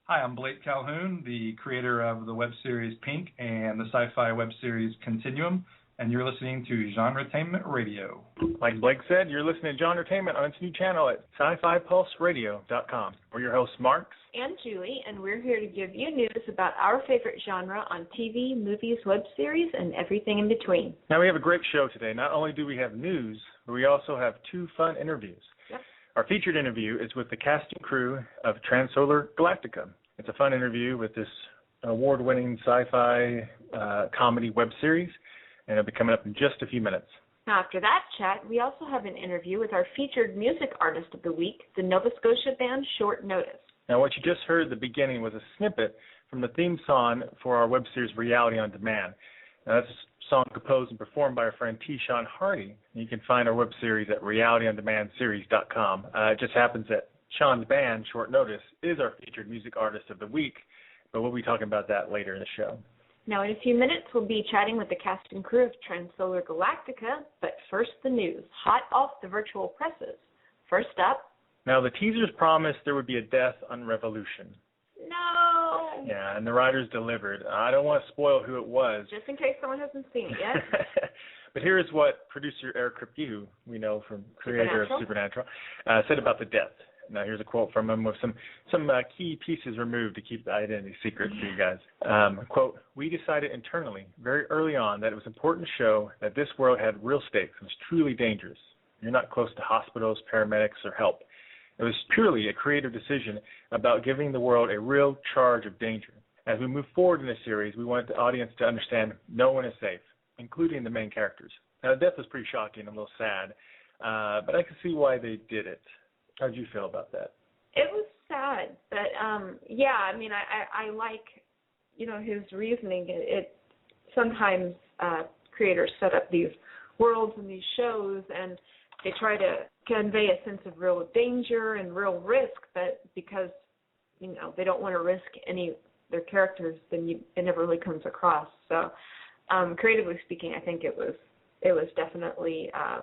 Hi, I'm Blake Calhoun, the creator of the web series Pink and the sci-fi web series Continuum, and you're listening to GenreTainment Radio. Like Blake said, you're listening to GenreTainment on its new channel at sci-fi-pulse-radio.com. We're your hosts, Marx and Julie, and we're here to give you news about our favorite genre on TV, movies, web series, and everything in between. Now, we have a great show today. Not only do we have news, but we also have two fun interviews. Yep. Our featured interview is with the cast and crew of Transolar Galactica. It's a fun interview with this award-winning sci-fi comedy web series, and it'll be coming up in just a few minutes. Now, after that chat, we also have an interview with our featured music artist of the week, the Nova Scotia band Short Notice. Now, what you just heard at the beginning was a snippet from the theme song for our web series Reality on Demand. Now, that's a song composed and performed by our friend T. Sean Hardy. You can find our web series at realityondemandseries.com. It just happens that Sean's band, Short Notice, is our featured music artist of the week, but we'll be talking about that later in the show. Now, in a few minutes, we'll be chatting with the cast and crew of Transolar Galactica, but first the news, hot off the virtual presses. First up. Now, the teasers promised there would be a death on Revolution. No! Yeah, and the writers delivered. I don't want to spoil who it was. Just in case someone hasn't seen it yet. But here is what producer Eric Kripke, who we know from creator of Supernatural, said about the death. Now, here's a quote from him with some key pieces removed to keep the identity secret for you guys. Quote, "We decided internally, very early on, that it was important to show that this world had real stakes and was truly dangerous. You're not close to hospitals, paramedics, or help. It was purely a creative decision about giving the world a real charge of danger. As we move forward in this series, we wanted the audience to understand no one is safe, including the main characters." Now, the death was pretty shocking and a little sad, but I can see why they did it. How did you feel about that? It was sad, but yeah, I mean, I like, his reasoning. It sometimes creators set up these worlds and these shows, and they try to convey a sense of real danger and real risk, but because they don't want to risk any of their characters, then it never really comes across. So, creatively speaking, I think it was definitely. I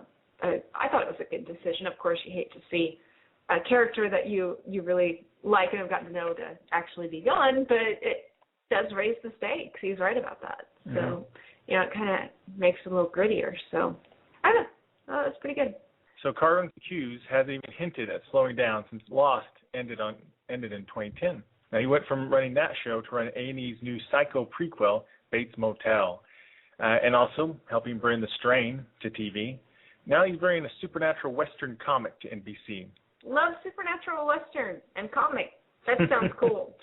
thought it was a good decision. Of course, you hate to see a character that you really like and have gotten to know to actually be gone, but it does raise the stakes. He's right about that. Mm-hmm. So, it kind of makes it a little grittier. So, I don't know. It's pretty good. So Carlin Hughes has even hinted at slowing down since Lost ended in 2010. Now, he went from running that show to run A&E's new Psycho prequel, Bates Motel, and also helping bring The Strain to TV. Now he's bringing a supernatural Western comic to NBC. Love supernatural Western and comic. That sounds cool.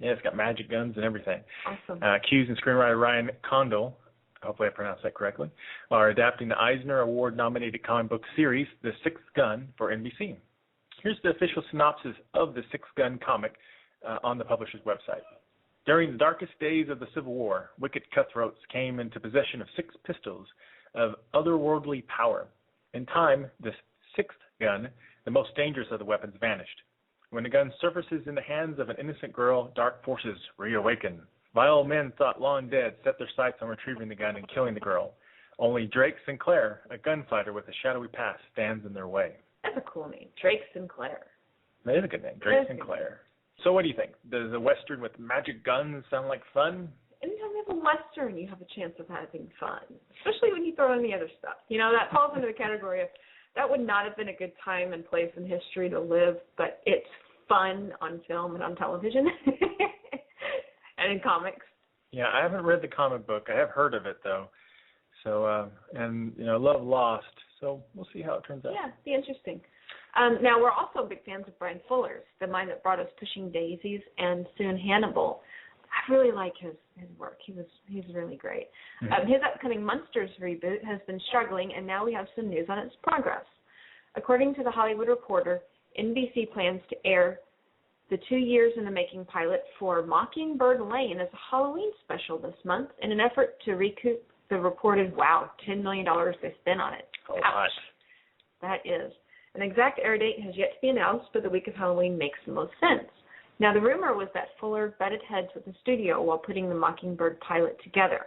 Yeah, it's got magic guns and everything. Awesome. Hughes and screenwriter Ryan Condal, hopefully I pronounced that correctly, are adapting the Eisner Award-nominated comic book series, The Sixth Gun, for NBC. Here's the official synopsis of The Sixth Gun comic on the publisher's website. During the darkest days of the Civil War, wicked cutthroats came into possession of 6 pistols of otherworldly power. In time, the sixth gun, the most dangerous of the weapons, vanished. When the gun surfaces in the hands of an innocent girl, dark forces reawaken. Vile men thought long dead set their sights on retrieving the gun and killing the girl. Only Drake Sinclair, a gunfighter with a shadowy past, stands in their way. That's a cool name, Drake Sinclair. That is a good name, Drake Sinclair. So what do you think? Does a Western with magic guns sound like fun? Anytime you have a Western, you have a chance of having fun, especially when you throw in the other stuff. That falls into the category of that would not have been a good time and place in history to live, but it's fun on film and on television and in comics. Yeah, I haven't read the comic book. I have heard of it, though. So, I love Lost, so we'll see how it turns out. Yeah, be interesting. Now, we're also big fans of Brian Fuller's, the mind that brought us Pushing Daisies and soon Hannibal. I really like his work. He's really great. Mm-hmm. His upcoming Monsters reboot has been struggling, and now we have some news on its progress. According to The Hollywood Reporter, NBC plans to air the 2 years in the making pilot for Mockingbird Lane as a Halloween special this month in an effort to recoup the reported, $10 million they spent on it. Oh, ouch. That is. An exact air date has yet to be announced, but the week of Halloween makes the most sense. Now, the rumor was that Fuller butted heads with the studio while putting the Mockingbird pilot together.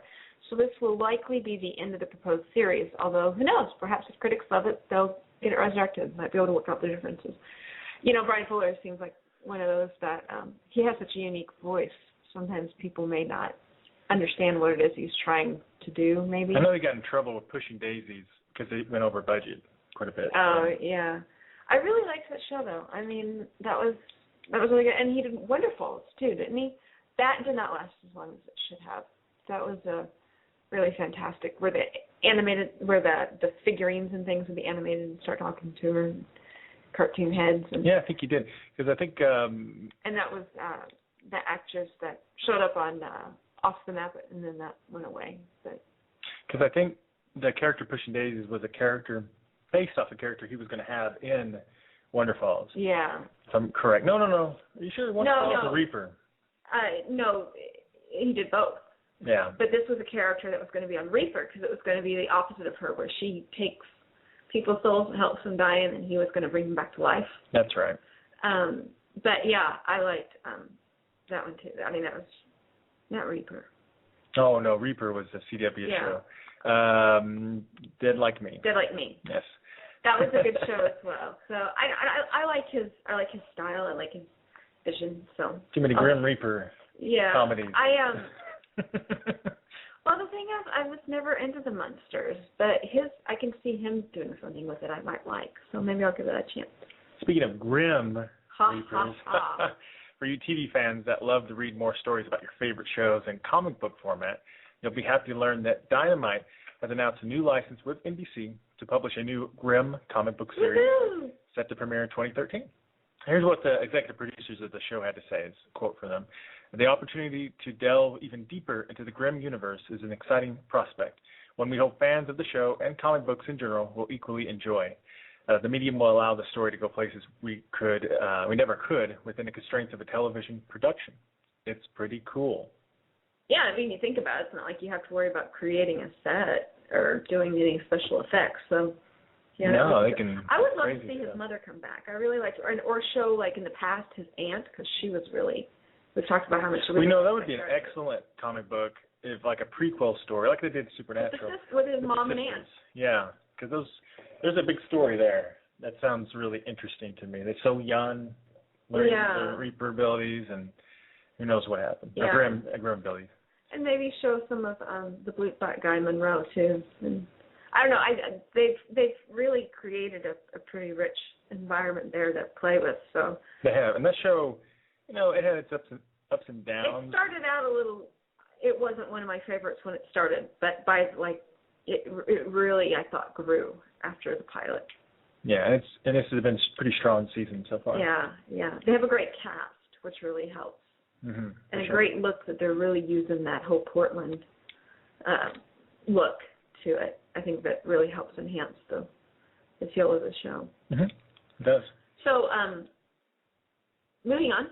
So this will likely be the end of the proposed series, although who knows, perhaps if critics love it, they'll get it resurrected, might be able to work out the differences. Brian Fuller seems like one of those that he has such a unique voice. Sometimes people may not understand what it is he's trying to do, maybe. I know he got in trouble with Pushing Daisies because they went over budget quite a bit. Oh, yeah. I really liked that show, though. I mean, that was really good. And he did Wonderfalls, too, didn't he? That did not last as long as it should have. That was really fantastic, where the figurines and things would be animated and start talking to her, and cartoon heads. And, yeah, I think he did. Because I think... and that was the actress that showed up on Off the Map, and then that went away. Because I think the character Pushing Daisies was a character based off a character he was going to have in Wonderfalls. Yeah. If I'm correct. No. Are you sure Wonderfalls or Reaper? No, he did both. Yeah. But this was a character that was going to be on Reaper because it was going to be the opposite of her, where she takes people's souls and helps them die, and he was going to bring them back to life. That's right. But yeah, I liked that one too. I mean, that was not Reaper. Oh no, Reaper was a CW show. Dead Like Me. Dead Like Me. Yes. That was a good show as well. So I like his style. I like his vision. So too many Grim Reaper comedies. Well, the thing is, I was never into the monsters, but I can see him doing something with it I might like. So maybe I'll give it a chance. Speaking of Grim Reapers, for you TV fans that love to read more stories about your favorite shows in comic book format, you'll be happy to learn that Dynamite has announced a new license with NBC to publish a new Grim comic book series set to premiere in 2013. Here's what the executive producers of the show had to say. It's a quote from them. The opportunity to delve even deeper into the Grimm universe is an exciting prospect, one we hope fans of the show and comic books in general will equally enjoy. The medium will allow the story to go places we never could within the constraints of a television production. It's pretty cool. Yeah, I mean, you think about it, it's not like you have to worry about creating a set or doing any special effects. So, yeah. No, they can. I would love to see his mother come back. I really liked her, or show like in the past his aunt, because she was really. We've talked about how much. We know that would be an excellent comic book, if like a prequel story, like they did Supernatural. With his mom and aunt. Yeah, because there's a big story there. That sounds really interesting to me. They're so young, learning their Reaper abilities, and who knows what happened. Yeah. Grim abilities. And maybe show some of the blue spot guy Monroe too. And I don't know. They've really created a pretty rich environment there to play with. So they have, and that show. It had its ups and downs. It started out a little. It wasn't one of my favorites when it started, but it really I thought grew after the pilot. Yeah, and this has been a pretty strong season so far. Yeah. They have a great cast, which really helps, and a great look that they're really using that whole Portland look to it. I think that really helps enhance the feel of the show. Mm-hmm. It does. So. Moving on,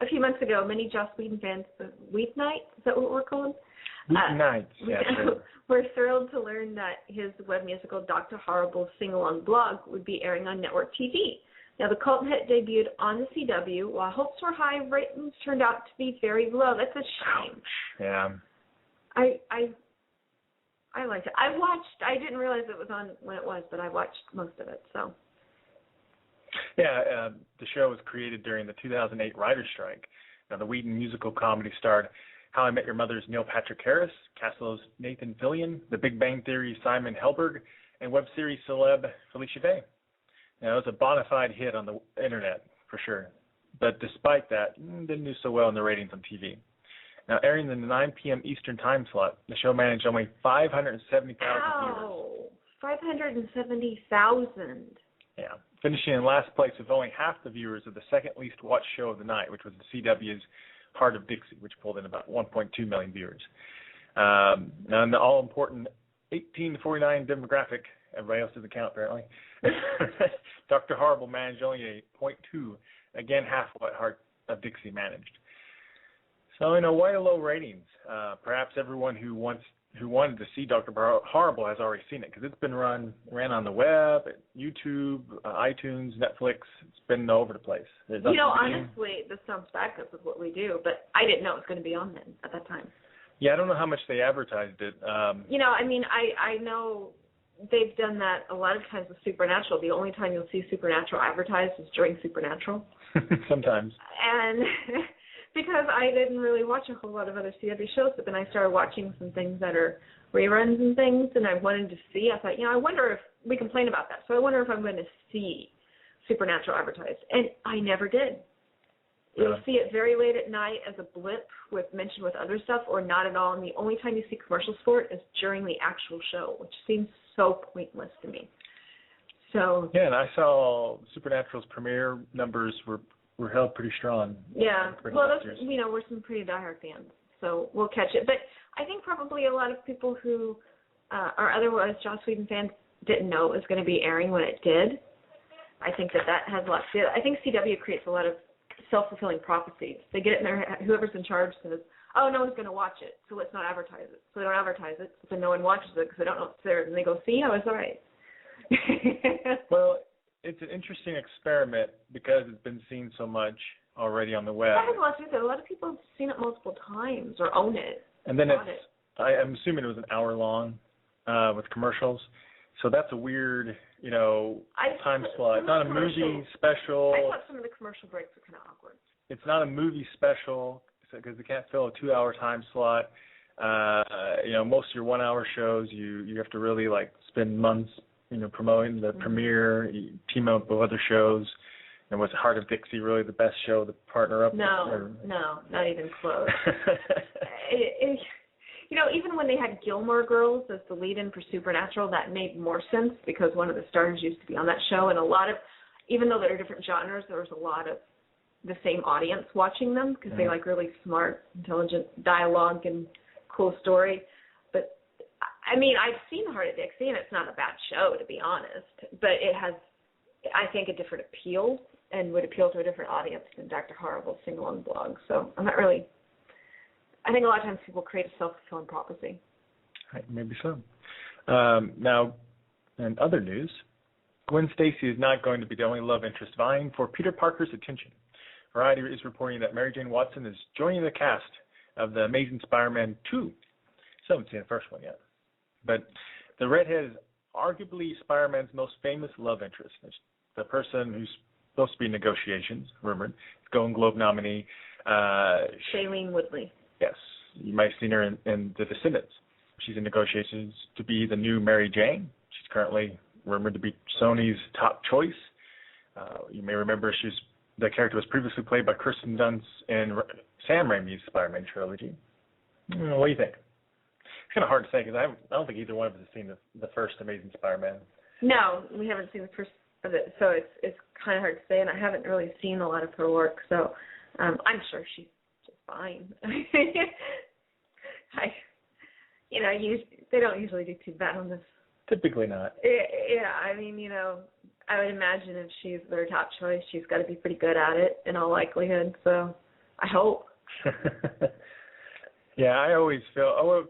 a few months ago, many Joss Whedon fans, Weeknight, is that what we're calling? Weeknights, yeah. We're thrilled to learn that his web musical, Dr. Horrible's sing-along blog, would be airing on network TV. Now, the cult hit debuted on the CW. While hopes were high, ratings turned out to be very low. That's a shame. Yeah. I liked it. I didn't realize it was on when it was, but I watched most of it, so. Yeah, the show was created during the 2008 writer's strike. Now, the Whedon musical comedy starred How I Met Your Mother's Neil Patrick Harris, Castello's Nathan Fillion, The Big Bang Theory's Simon Helberg, and web series celeb Felicia Day. Now, it was a bona fide hit on the internet, for sure. But despite that, it didn't do so well in the ratings on TV. Now, airing in the 9 p.m. Eastern time slot, the show managed only 570,000 viewers. 570,000. Yeah, finishing in last place with only half the viewers of the second least watched show of the night, which was the CW's Heart of Dixie, which pulled in about 1.2 million viewers. Now, in the all-important 18 to 49 demographic, everybody else doesn't count apparently, Dr. Horrible managed only a 0.2, again half what Heart of Dixie managed. So, why the low ratings? Perhaps everyone who wanted to see Dr. Horrible has already seen it, because it's been ran on the web, YouTube, iTunes, Netflix. It's been all over the place. Honestly, this sounds back up with what we do, but I didn't know it was going to be on then at that time. Yeah, I don't know how much they advertised it. I know they've done that a lot of times with Supernatural. The only time you'll see Supernatural advertised is during Supernatural. Sometimes. And because I didn't really watch a whole lot of other CW shows, but then I started watching some things that are reruns and things, and I wanted to see. I thought, I wonder if we complain about that. So I wonder if I'm going to see Supernatural advertised. And I never did. You'll see it very late at night as a blip mentioned with other stuff, or not at all. And the only time you see commercials for it is during the actual show, which seems so pointless to me. So yeah, and I saw Supernatural's premiere numbers were held pretty strong. Yeah, well, those, we're some pretty diehard fans, so we'll catch it. But I think probably a lot of people who are otherwise Joss Whedon fans didn't know it was going to be airing when it did. I think that has a lot to do. I think CW creates a lot of self-fulfilling prophecies. They get it in their, whoever's in charge says, oh, no one's going to watch it, so let's not advertise it. So they don't advertise it, so no one watches it because they don't know it's there. And they go, see, I was right. Well, it's an interesting experiment because it's been seen so much already on the web. That has a lot to do with it. A lot of people have seen it multiple times or own it. And then I'm assuming it was an hour long with commercials. So that's a weird, time slot. It's not a movie special. I thought some of the commercial breaks were kind of awkward. It's not a movie special because they can't fill a 2-hour time slot. Most of your 1-hour shows, you have to really spend months, promoting the premiere, you team up with other shows. And was Heart of Dixie really the best show to partner up with? No, not even close. Even when they had Gilmore Girls as the lead-in for Supernatural, that made more sense because one of the stars used to be on that show, and even though they're different genres, there was a lot of the same audience watching them because they like really smart, intelligent dialogue and cool story. But, I've seen Heart of Dixie, and it's not a bad show, to be honest, but it has, I think, a different appeal and would appeal to a different audience than Dr. Horrible's sing-along blog. So I think a lot of times people create a self-fulfilling prophecy. Right, maybe so. Now, in other news, Gwen Stacy is not going to be the only love interest vying for Peter Parker's attention. Variety is reporting that Mary Jane Watson is joining the cast of The Amazing Spider-Man 2. Still haven't seen the first one yet. But the redhead is arguably Spider-Man's most famous love interest. It's the person who's supposed to be in negotiations, rumored, Golden Globe nominee. Shailene Woodley. Yes, you might have seen her in The Descendants. She's in negotiations to be the new Mary Jane. She's currently rumored to be Sony's top choice. You may remember the character was previously played by Kirsten Dunst in Sam Raimi's Spider-Man trilogy. What do you think? It's kind of hard to say because I don't think either one of us has seen the first Amazing Spider-Man. No, we haven't seen the first of it, so it's kind of hard to say, and I haven't really seen a lot of her work, so I'm sure she's just fine. They don't usually do too bad on this. Typically not. Yeah, I would imagine if she's their top choice, she's got to be pretty good at it in all likelihood, so I hope. Yeah, I always feel,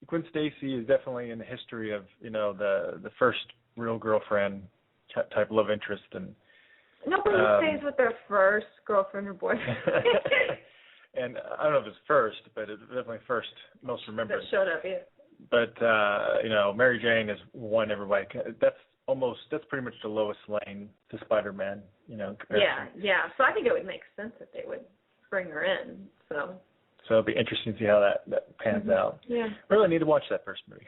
Gwen Stacy is definitely in the history of, the first real girlfriend type love interest. And nobody stays with their first girlfriend or boyfriend. And I don't know if it's first, but it's definitely first, most remembered. That showed up, yeah. But, Mary Jane is one everybody. That's pretty much the lowest lane to Spider-Man, Yeah. So I think it would make sense if they would bring her in, So it'll be interesting to see how that pans out. Yeah. I really need to watch that first movie.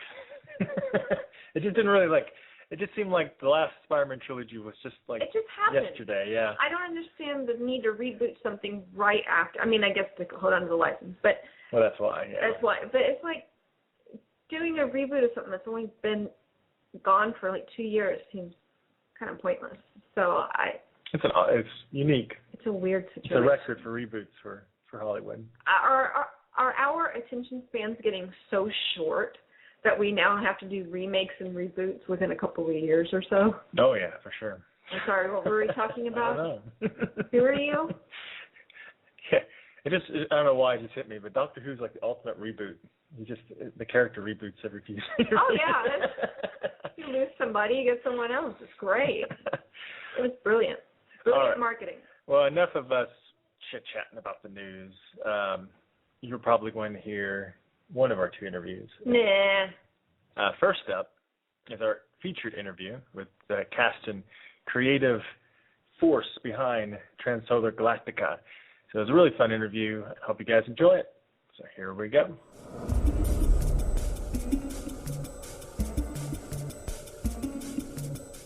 It just didn't really it just seemed like the last Spider-Man trilogy was just it just happened. Yesterday, yeah. I don't understand the need to reboot something right after. I guess to hold on to the license, but. Well, that's why, yeah. That's why. But it's like doing a reboot of something that's only been gone for 2 years seems kind of pointless. So it's unique. It's a weird situation. It's a record for reboots for Hollywood. Are our attention spans getting so short that we now have to do remakes and reboots within a couple of years or so? Oh, yeah, for sure. I'm sorry, what were we talking about? I don't know. Who are you? Yeah, I don't know why it just hit me, but Doctor Who's like the ultimate reboot. The character reboots every few years. Oh, yeah. You lose somebody, you get someone else. It's great. It was brilliant. Brilliant marketing. Well, enough of us chit-chatting about the news. You're probably going to hear one of our two interviews. Nah. First up is our featured interview with the cast and creative force behind Transolar Galactica. So it was a really fun interview. I hope you guys enjoy it. So here we go.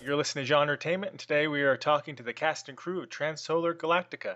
You're listening to GenreTainment, and today we are talking to the cast and crew of Transolar Galactica.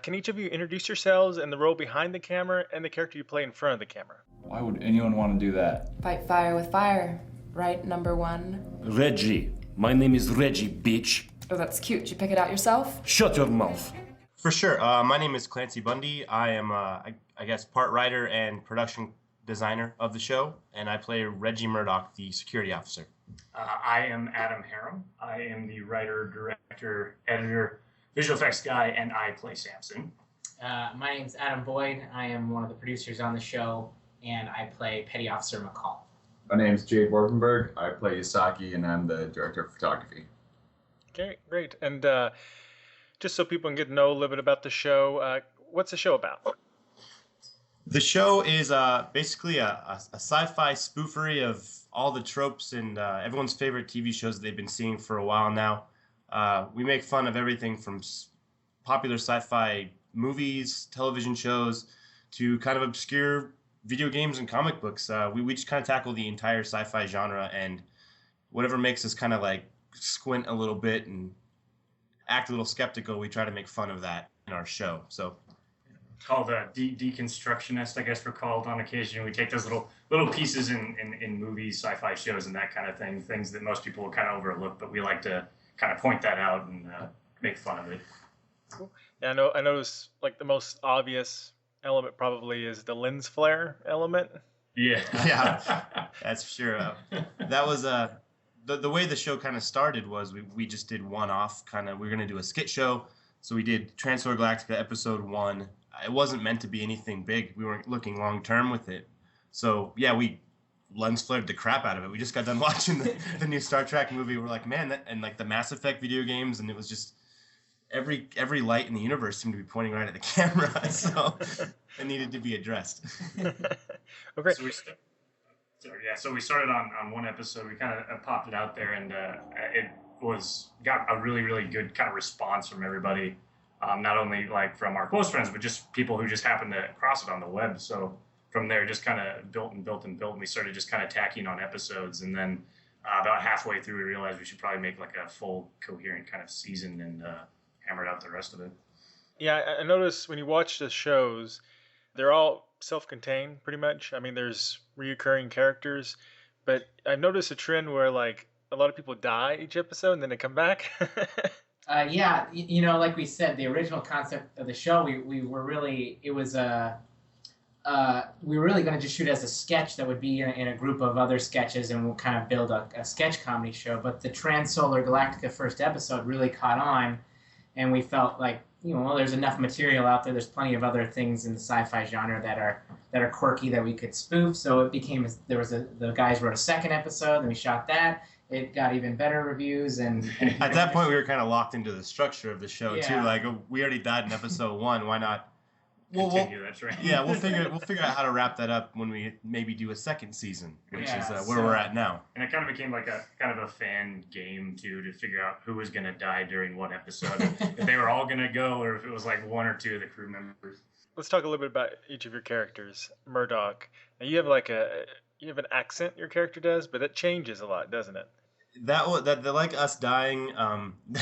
Can each of you introduce yourselves and the role behind the camera and the character you play in front of the camera? Why would anyone want to do that? Fight fire with fire, right, number one? Reggie. My name is Reggie, bitch. Oh, that's cute. Did you pick it out yourself? Shut your mouth. For sure. My name is Clancy Bundy. I am, I guess, part writer and production designer of the show, and I play Reggie Murdock, the security officer. I am Adam Harum. I am the writer, director, editor, visual effects guy, and I play Samson. My name's Adam Boyd. I am one of the producers on the show, and I play Petty Officer McCall. My name's Jade Warpenburg. I play Yasaki, and I'm the director of photography. Okay, great. And just so people can get to know a little bit about the show, what's the show about? The show is basically a sci-fi spoofery of all the tropes and everyone's favorite TV shows that they've been seeing for a while now. We make fun of everything from popular sci-fi movies, television shows, to kind of obscure video games and comic books. We just kind of tackle the entire sci-fi genre, and whatever makes us kind of like squint a little bit and act a little skeptical, we try to make fun of that in our show. So Called a deconstructionist, I guess we're called on occasion. We take those little pieces in movies, sci-fi shows, and that kind of thing, things that most people kind of overlook, but we like to kind of point that out and make fun of it. Cool. Yeah, I noticed like the most obvious element probably is the lens flare element. Yeah. yeah, that's for sure. That was the way the show kind of started was we just did one-off kind of. We were going to do a skit show, so we did Transolar Galactica episode 1. It wasn't meant to be anything big. We weren't looking long-term with it. So, yeah, we lens flared the crap out of it. We just got done watching the new Star Trek movie. We're like, man, and like the Mass Effect video games, and it was just every light in the universe seemed to be pointing right at the camera. So it needed to be addressed. Okay. So we started on one episode. We kind of popped it out there, and it got a really, really good kind of response from everybody. Not only like from our close friends, but just people who just happened to cross it on the web. So from there, just kind of built. And we started just kind of tacking on episodes. And then about halfway through, we realized we should probably make like a full coherent kind of season and hammered out the rest of it. Yeah, I noticed when you watch the shows, they're all self-contained pretty much. I mean, there's reoccurring characters, but I've noticed a trend where like a lot of people die each episode and then they come back. Yeah, like we said, the original concept of the show, we were really, it was we were really going to just shoot as a sketch that would be in a group of other sketches, and we'll kind of build a sketch comedy show. But the Transolar Galactica first episode really caught on, and we felt like, well, there's enough material out there. There's plenty of other things in the sci-fi genre that are quirky that we could spoof. So it became, the guys wrote a second episode, and we shot that. It got even better reviews, and at that point we were kind of locked into the structure of the show too. Yeah. Like, we already died in episode 1. Why not Continue that train. Yeah, we'll figure out how to wrap that up when we maybe do a second season, which is where we're at now. And it kind of became like a kind of a fan game too, to figure out who was going to die during what episode, if they were all going to go, or if it was like one or two of the crew members. Let's talk a little bit about each of your characters. Murdock, now you have an accent your character does, but it changes a lot, doesn't it? That like us dying,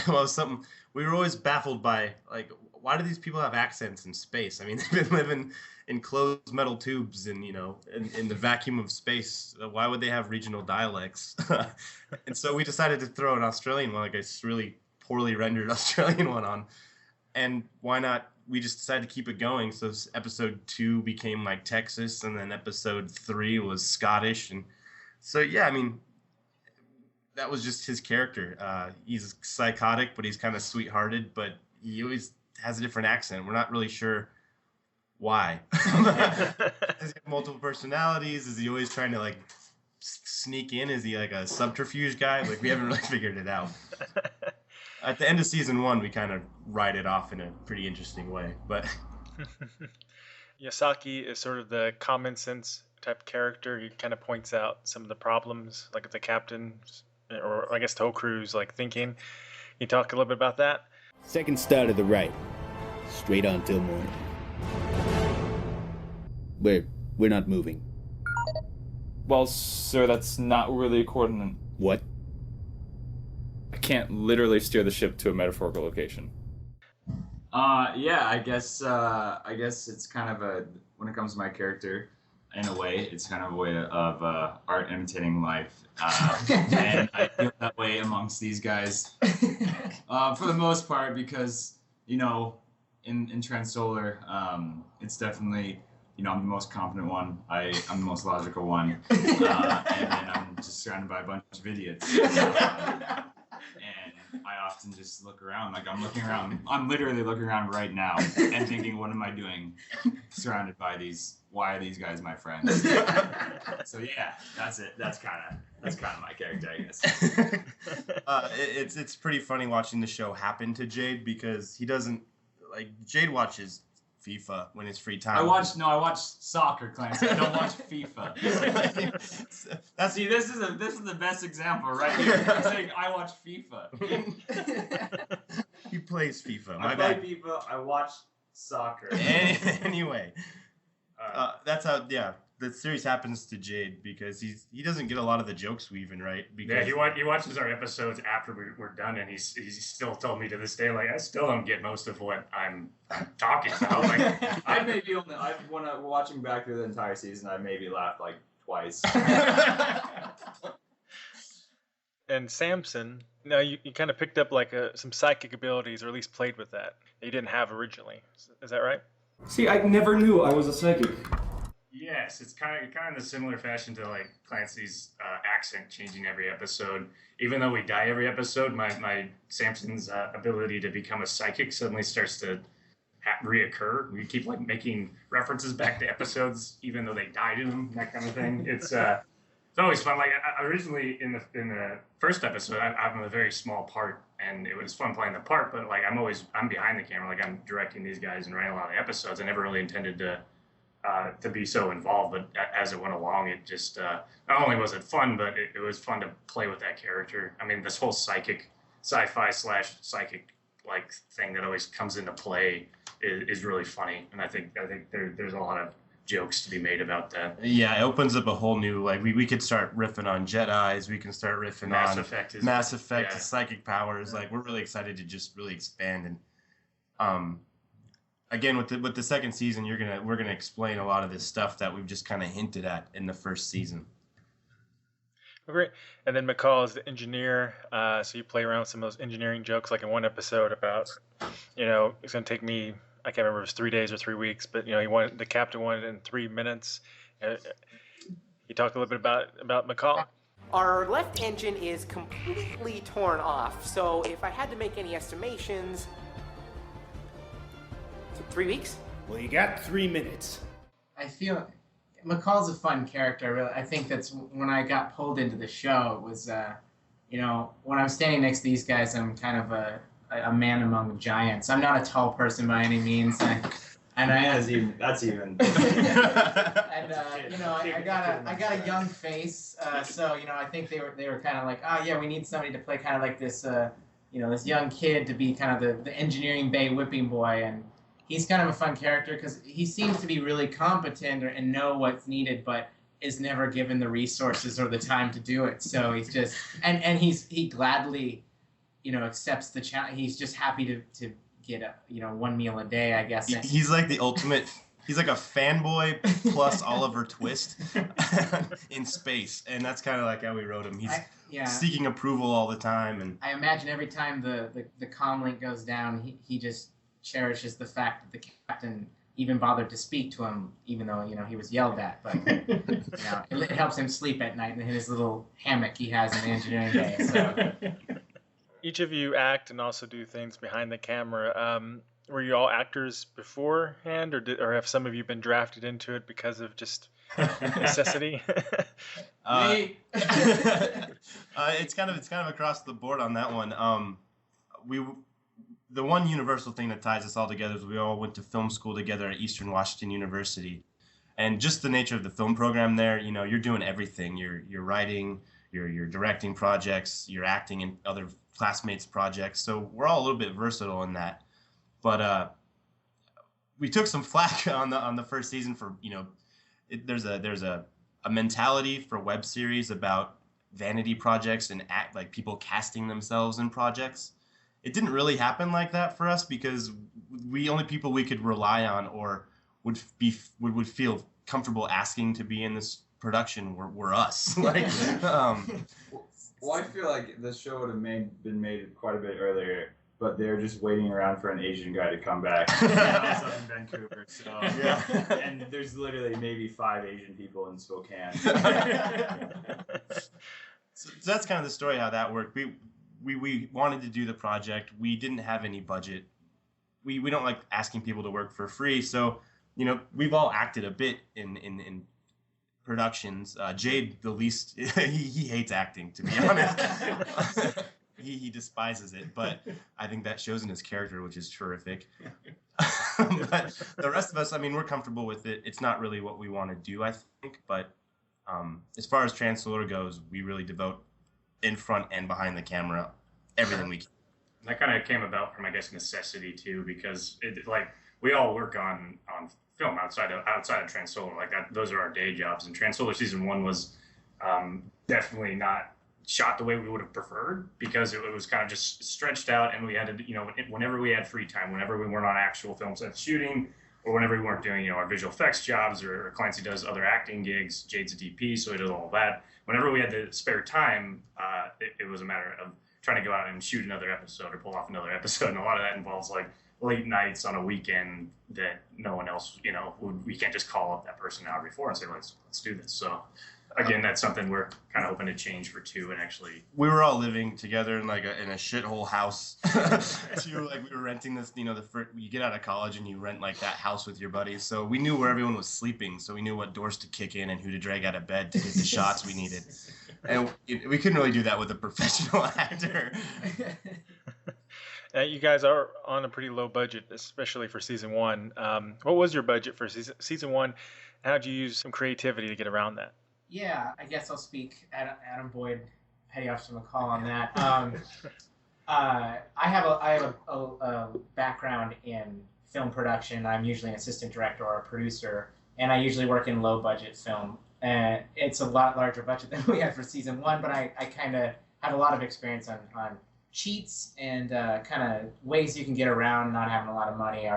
was something we were always baffled by. Like, why do these people have accents in space? I mean, they've been living in closed metal tubes and in the vacuum of space. Why would they have regional dialects? And so we decided to throw an Australian one, like a really poorly rendered Australian one on. And why not? We just decided to keep it going. So episode 2 became like Texas, and then episode 3 was Scottish, and so yeah, I mean, that was just his character. He's psychotic, but he's kind of sweethearted, but he always has a different accent. We're not really sure why. Does he have multiple personalities? Is he always trying to like sneak in? Is he like a subterfuge guy? Like, we haven't really figured it out. At the end of season 1, we kind of write it off in a pretty interesting way. But Yasaki is sort of the common sense type character. He kind of points out some of the problems, like the captain, or I guess the whole crew's like thinking. Can you talk a little bit about that? Second star to the right. Straight on till morning. We're not moving. Well, sir, that's not really a coordinate. What? I can't literally steer the ship to a metaphorical location. Yeah, I guess it's kind of when it comes to my character, in a way, it's kind of a way of art imitating life. And I feel that way amongst these guys. For the most part, because, in Transolar, it's definitely, I'm the most confident one. I'm the most logical one. And then I'm just surrounded by a bunch of idiots. And I often just look around, like I'm looking around. I'm literally looking around right now and thinking, what am I doing? Surrounded by why are these guys my friends? So yeah, that's it. That's kind of my character, I guess. It's pretty funny watching the show happen to Jade because he doesn't Jade watches FIFA when it's free time. I watch soccer, Clancy. I don't watch FIFA. See, this is the best example right here. I'm saying I watch FIFA. He plays FIFA. I play FIFA. I watch soccer. Anyway, that's how. Yeah, the series happens to Jade because he doesn't get a lot of the jokes we even write. Because he watches our episodes after we're done, and he's still told me to this day, like, I still don't get most of what I'm talking about. Like, when I'm watching back through the entire season, I maybe laughed like twice. And Samson, now you kind of picked up like some psychic abilities, or at least played with that you didn't have originally. Is that right? See, I never knew I was a psychic. yes, it's kind of a similar fashion to like Clancy's accent changing every episode. Even though we die every episode, my Samson's ability to become a psychic suddenly starts to reoccur. We keep like making references back to episodes, even though they died in them, that kind of thing. It's always fun. Like originally in the first episode, I'm a very small part, and it was fun playing the part. But like I'm behind the camera, like I'm directing these guys and writing a lot of the episodes. I never really intended to be so involved, but as it went along, it just not only was it fun, but it was fun to play with that character. I mean, this whole psychic, sci-fi / psychic like thing that always comes into play is really funny, and I think there's a lot of jokes to be made about that. Yeah, it opens up a whole new, like, we could start riffing on Jedis, we can start riffing on Mass Effect, yeah. Psychic powers. Like, we're really excited to just really expand. And again, with the second season, we're gonna explain a lot of this stuff that we've just kind of hinted at in the first season. Great. And then McCall is the engineer, so you play around with some of those engineering jokes, like in one episode about, it's going to take me, I can't remember if it was 3 days or 3 weeks, but, the captain wanted it in 3 minutes. You talked a little bit about McCall? Our left engine is completely torn off, so if I had to make any estimations, 3 weeks? Well, you got 3 minutes. I feel McCall's a fun character. Really, I think that's when I got pulled into the show. It was, when I'm standing next to these guys, I'm kind of a man among giants. I'm not a tall person by any means, that's even. And I got a young face, so I think they were kind of like, oh yeah, we need somebody to play kind of like this, this young kid to be kind of the engineering bay whipping boy, and he's kind of a fun character because he seems to be really competent and know what's needed, but is never given the resources or the time to do it. So he's just and he gladly, accepts the challenge. He's just happy to get one meal a day, I guess. He's like the ultimate. He's like a fanboy plus Oliver Twist in space, and that's kind of like how we wrote him. He's seeking approval all the time, and I imagine every time the comm link goes down, he just cherishes the fact that the captain even bothered to speak to him, even though he was yelled at. But it helps him sleep at night in his little hammock he has in the engineering bay. So. Each of you act and also do things behind the camera. Were you all actors beforehand, or have some of you been drafted into it because of just necessity? It's kind of across the board on that one. The one universal thing that ties us all together is we all went to film school together at Eastern Washington University. And just the nature of the film program there, you know, you're doing everything. You're writing, you're directing projects, you're acting in other classmates' projects. So we're all a little bit versatile in that. But we took some flack on the first season for, you know, there's a mentality for web series about vanity projects and like people casting themselves in projects. It didn't really happen like that for us because only people we could rely on or would feel comfortable asking to be in this production were us. Like, well, I feel like the show would have been made quite a bit earlier, but they're just waiting around for an Asian guy to come back. I was up in Vancouver, so yeah. And there's literally maybe 5 Asian people in Spokane. So that's kind of the story how that worked. We wanted to do the project. We didn't have any budget. We don't like asking people to work for free. So, you know, we've all acted a bit in productions. Jade, the least, he hates acting, to be honest. He despises it, but I think that shows in his character, which is terrific. But the rest of us, I mean, we're comfortable with it. It's not really what we want to do, I think, but as far as Transolar goes, we really devote in front and behind the camera everything we can. That kind of came about from, I guess, necessity too, because we all work on film outside of Transolar, like that. Those are our day jobs. And Transolar season 1 was definitely not shot the way we would have preferred because it was kind of just stretched out, and we had to, you know, whenever we had free time, whenever we weren't on actual film sets shooting, or whenever we weren't doing, you know, our visual effects jobs, or Clancy does other acting gigs, Jade's a DP, so he does all that. Whenever we had the spare time, it was a matter of trying to go out and shoot another episode or pull off another episode, and a lot of that involves like late nights on a weekend that no one else, you know, we can't just call up that person an hour before and say, let's do this. So again, that's something we're kind of hoping to change for 2 and actually. We were all living together in in a shithole house. Too, like we were renting this, you know, you get out of college and you rent like that house with your buddies. So we knew where everyone was sleeping. So we knew what doors to kick in and who to drag out of bed to get the shots we needed. And we couldn't really do that with a professional actor. You guys are on a pretty low budget, especially for season 1. What was your budget for season 1? How'd you use some creativity to get around that? Yeah, I guess I'll speak Adam Boyd, Petty Officer McCall on that. I have a background in film production. I'm usually an assistant director or a producer, and I usually work in low budget film. It's a lot larger budget than we had for season 1, but I kind of have a lot of experience on cheats and kind of ways you can get around not having a lot of money.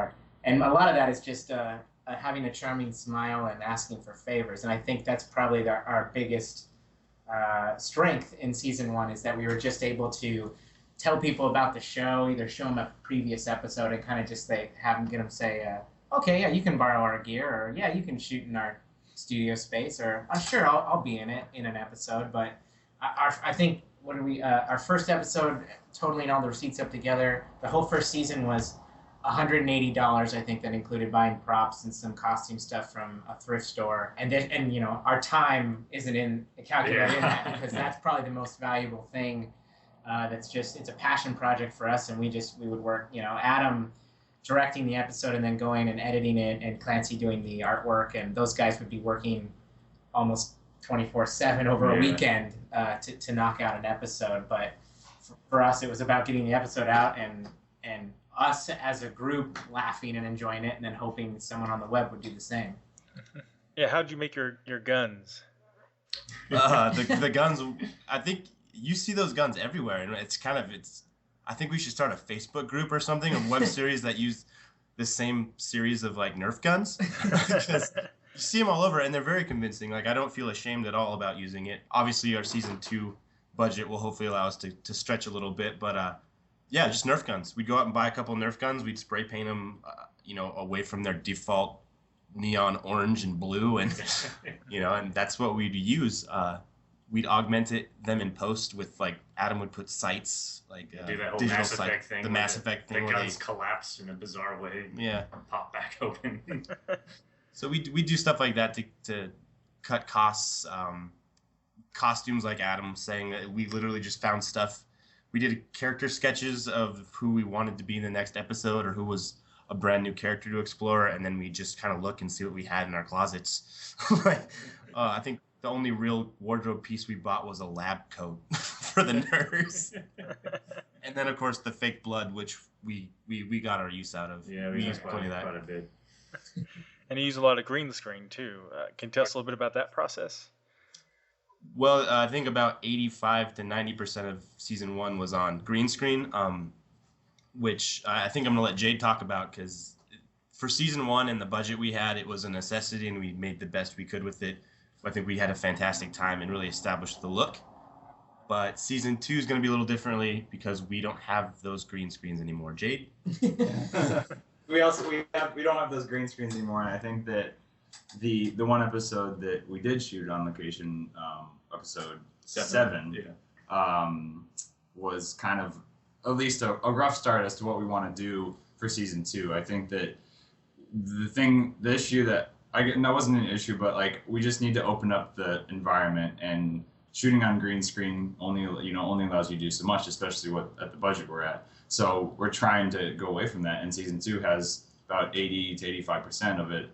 And a lot of that is just having a charming smile and asking for favors. And I think that's probably our biggest strength in season 1 is that we were just able to tell people about the show, either show them a previous episode and kind of just get them say, okay, yeah, you can borrow our gear, or yeah, you can shoot in our studio space, or sure, I'll be in an episode. But I think our first episode, totaling all the receipts up together, the whole first season was $180, I think, that included buying props and some costume stuff from a thrift store. And you know, our time isn't calculated in that, because that's probably the most valuable thing. It's a passion project for us, and we would work, you know, Adam directing the episode and then going and editing it, and Clancy doing the artwork, and those guys would be working almost 24/7 over a weekend to knock out an episode. But for us, it was about getting the episode out and us as a group laughing and enjoying it, and then hoping someone on the web would do the same. Yeah, how'd you make your guns? The guns, I think you see those guns everywhere, and I think we should start a Facebook group or something of web series that use the same series of like Nerf guns, because you see them all over and they're very convincing. Like, I don't feel ashamed at all about using it. Obviously our season 2 budget will hopefully allow us to stretch a little bit, but yeah, just Nerf guns. We'd go out and buy a couple Nerf guns. We'd spray paint them, you know, away from their default neon orange and blue, and you know, and that's what we'd use. We'd augment them in post with, like, Adam would put sights, like do that whole digital Mass Effect thing. The Mass Effect thing. The guns collapse in a bizarre way. Yeah. Pop back open. So we do stuff like that to cut costs. Costumes, like Adam saying, that we literally just found stuff. We did character sketches of who we wanted to be in the next episode, or who was a brand new character to explore, and then we just kind of look and see what we had in our closets. Like, I think the only real wardrobe piece we bought was a lab coat for the nurse. And then, of course, the fake blood, which we got our use out of. Yeah, we used plenty of that. quite a bit. And you use a lot of green screen too. Can you tell us a little bit about that process? Well, I think about 85 to 90% of season 1 was on green screen, which I think I'm going to let Jade talk about, because for season 1 and the budget we had, it was a necessity and we made the best we could with it. I think we had a fantastic time and really established the look. But season 2 is going to be a little differently because we don't have those green screens anymore. Jade? We don't have those green screens anymore, and I think that the one episode that we did shoot on location, episode 7, was kind of at least a rough start as to what we want to do for season 2. I think that the issue that that wasn't an issue, but like we just need to open up the environment, and shooting on green screen only allows you to do so much, especially at the budget we're at. So we're trying to go away from that, and season 2 has about 80 to 85% of it,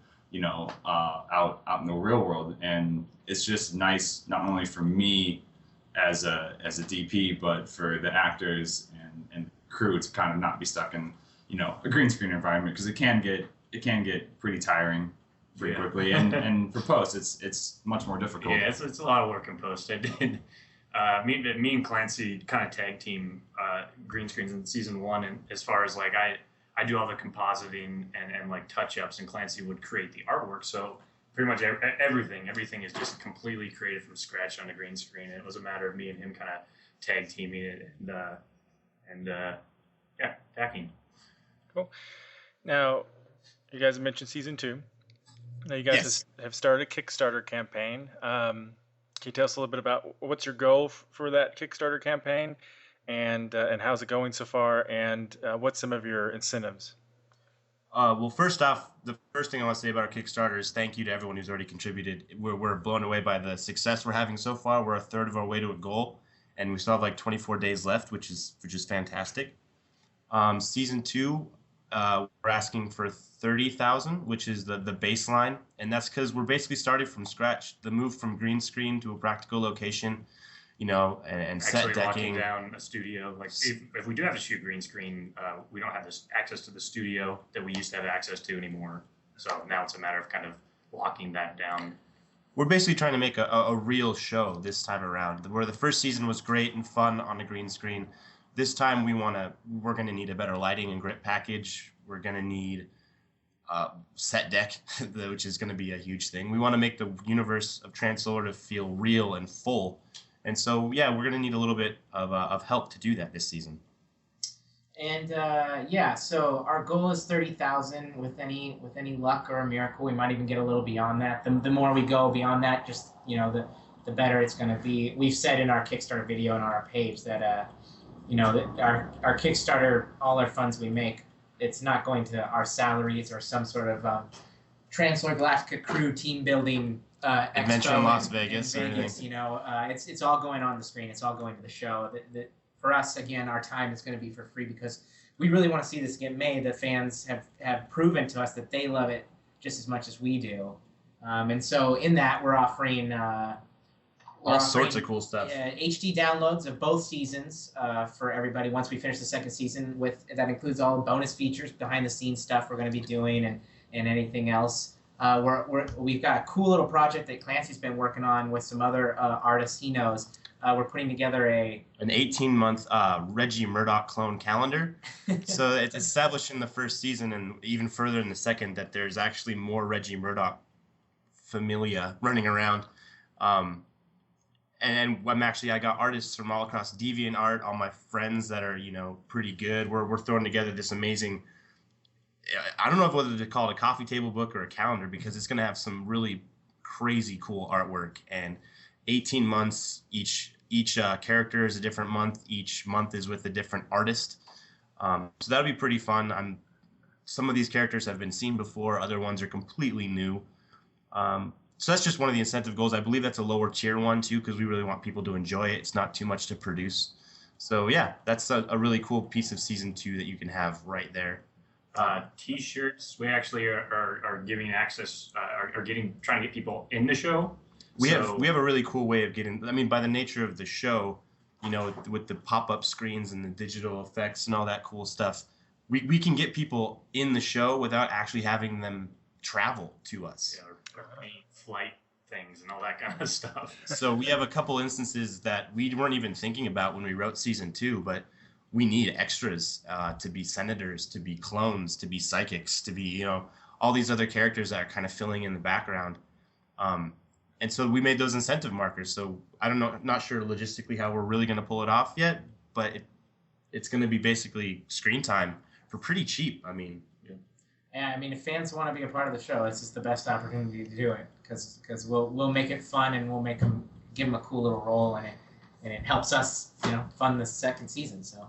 out in the real world, and it's just nice not only for me as a DP, but for the actors and crew to kind of not be stuck in a green screen environment, because it can get pretty tiring pretty quickly, and for post it's much more difficult. Yeah, it's a lot of work in post. I did. Me and Clancy kind of tag team green screens in season 1, and as far as like I do all the compositing and like touch ups, and Clancy would create the artwork. So pretty much everything is just completely created from scratch on the green screen. And it was a matter of me and him kind of tag teaming it and packing. Cool. Now, you guys mentioned season 2. Now you guys have started a Kickstarter campaign. Can you tell us a little bit about what's your goal for that Kickstarter campaign, and how's it going so far, and what's some of your incentives? Well, first off, the first thing I want to say about our Kickstarter is thank you to everyone who's already contributed. We're blown away by the success we're having so far. We're a third of our way to a goal, and we still have like 24 days left, which is fantastic. Season 2, we're asking for 30,000, which is the baseline, and that's because we're basically starting from scratch. The move from green screen to a practical location, and set decking. Locking down a studio. Like if we do have to shoot green screen, we don't have this access to the studio that we used to have access to anymore. So now it's a matter of kind of locking that down. We're basically trying to make a real show this time around. Where the first season was great and fun on the green screen, this time we're gonna need a better lighting and grit package. We're gonna need set deck, which is going to be a huge thing. We want to make the universe of Transolar to feel real and full, and so we're going to need a little bit of help to do that this season. And so our goal is 30,000. With any luck or a miracle, we might even get a little beyond that. The more we go beyond that, just the better it's going to be. We've said in our Kickstarter video and on our page that that our Kickstarter, all our funds we make, it's not going to our salaries or some sort of Transolar Galactica crew team building adventure in Las Vegas. It's all going on the screen. It's all going to the show. For us, again, our time is going to be for free because we really want to see this get made. The fans have proven to us that they love it just as much as we do, and so in that we're offering all sorts of cool stuff. HD downloads of both seasons for everybody once we finish the second season. That includes all the bonus features, behind the scenes stuff we're going to be doing, and anything else. We've got a cool little project that Clancy's been working on with some other artists he knows. We're putting together an 18-month Reggie Murdock clone calendar. So it's established in the first season and even further in the second that there's actually more Reggie Murdock familia running around. And I got artists from all across DeviantArt, all my friends that are, pretty good. We're throwing together this amazing, I don't know whether to call it a coffee table book or a calendar, because it's going to have some really crazy cool artwork. And 18 months, each character is a different month. Each month is with a different artist. So that'll be pretty fun. Some of these characters have been seen before. Other ones are completely new. So that's just one of the incentive goals. I believe that's a lower tier one too, because we really want people to enjoy it. It's not too much to produce. So yeah, that's a really cool piece of season 2 that you can have right there. T-shirts. We actually are giving access, trying to get people in the show. We have a really cool way of getting. I mean, by the nature of the show, you know, with the pop-up screens and the digital effects and all that cool stuff, we can get people in the show without actually having them travel to us. Yeah, or flight things and all that kind of stuff. So we have a couple instances that we weren't even thinking about when we wrote season 2, but we need extras to be senators, to be clones, to be psychics, to be, you know, all these other characters that are kind of filling in the background. And so we made those incentive markers. So I don't know, not sure logistically how we're really going to pull it off yet, but it's going to be basically screen time for pretty cheap. I mean, yeah, I mean, if fans want to be a part of the show, it's just the best opportunity to do it because we'll make it fun and we'll give them a cool little role in it, and it helps us, you know, fund the second season. So.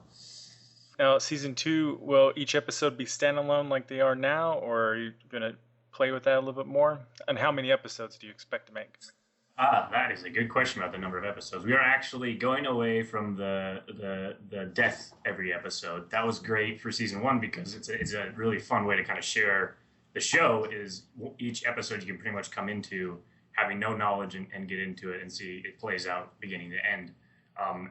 Now, season 2, will each episode be standalone like they are now, or are you going to play with that a little bit more? And how many episodes do you expect to make? That is a good question about the number of episodes. We are actually going away from the death every episode. That was great for season 1 because it's a really fun way to kind of share the show. Is each episode you can pretty much come into having no knowledge and get into it and see it plays out beginning to end.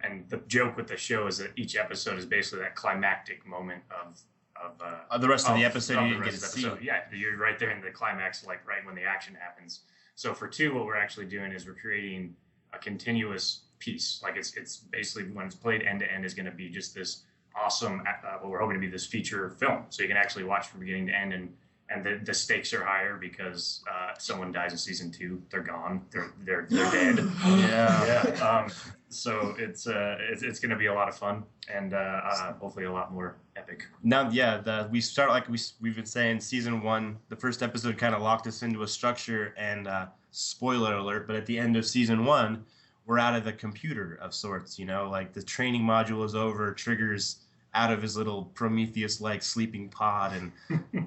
And the joke with the show is that each episode is basically that climactic moment of the rest of the episode you didn't get to see. Yeah, you're right there in the climax, like right when the action happens. So for 2, what we're actually doing is we're creating a continuous piece. Like it's basically when it's played end to end is going to be just this awesome, what we're hoping to be this feature film. So you can actually watch from beginning to end, and the stakes are higher because someone dies in season 2, they're gone, they're dead. Yeah. So it's going to be a lot of fun and hopefully a lot more epic. Now, we start like we've been saying. Season 1, the first episode kind of locked us into a structure, and spoiler alert, but at the end of season 1, we're out of the computer of sorts. You know, like the training module is over. Trigger's out of his little Prometheus-like sleeping pod, and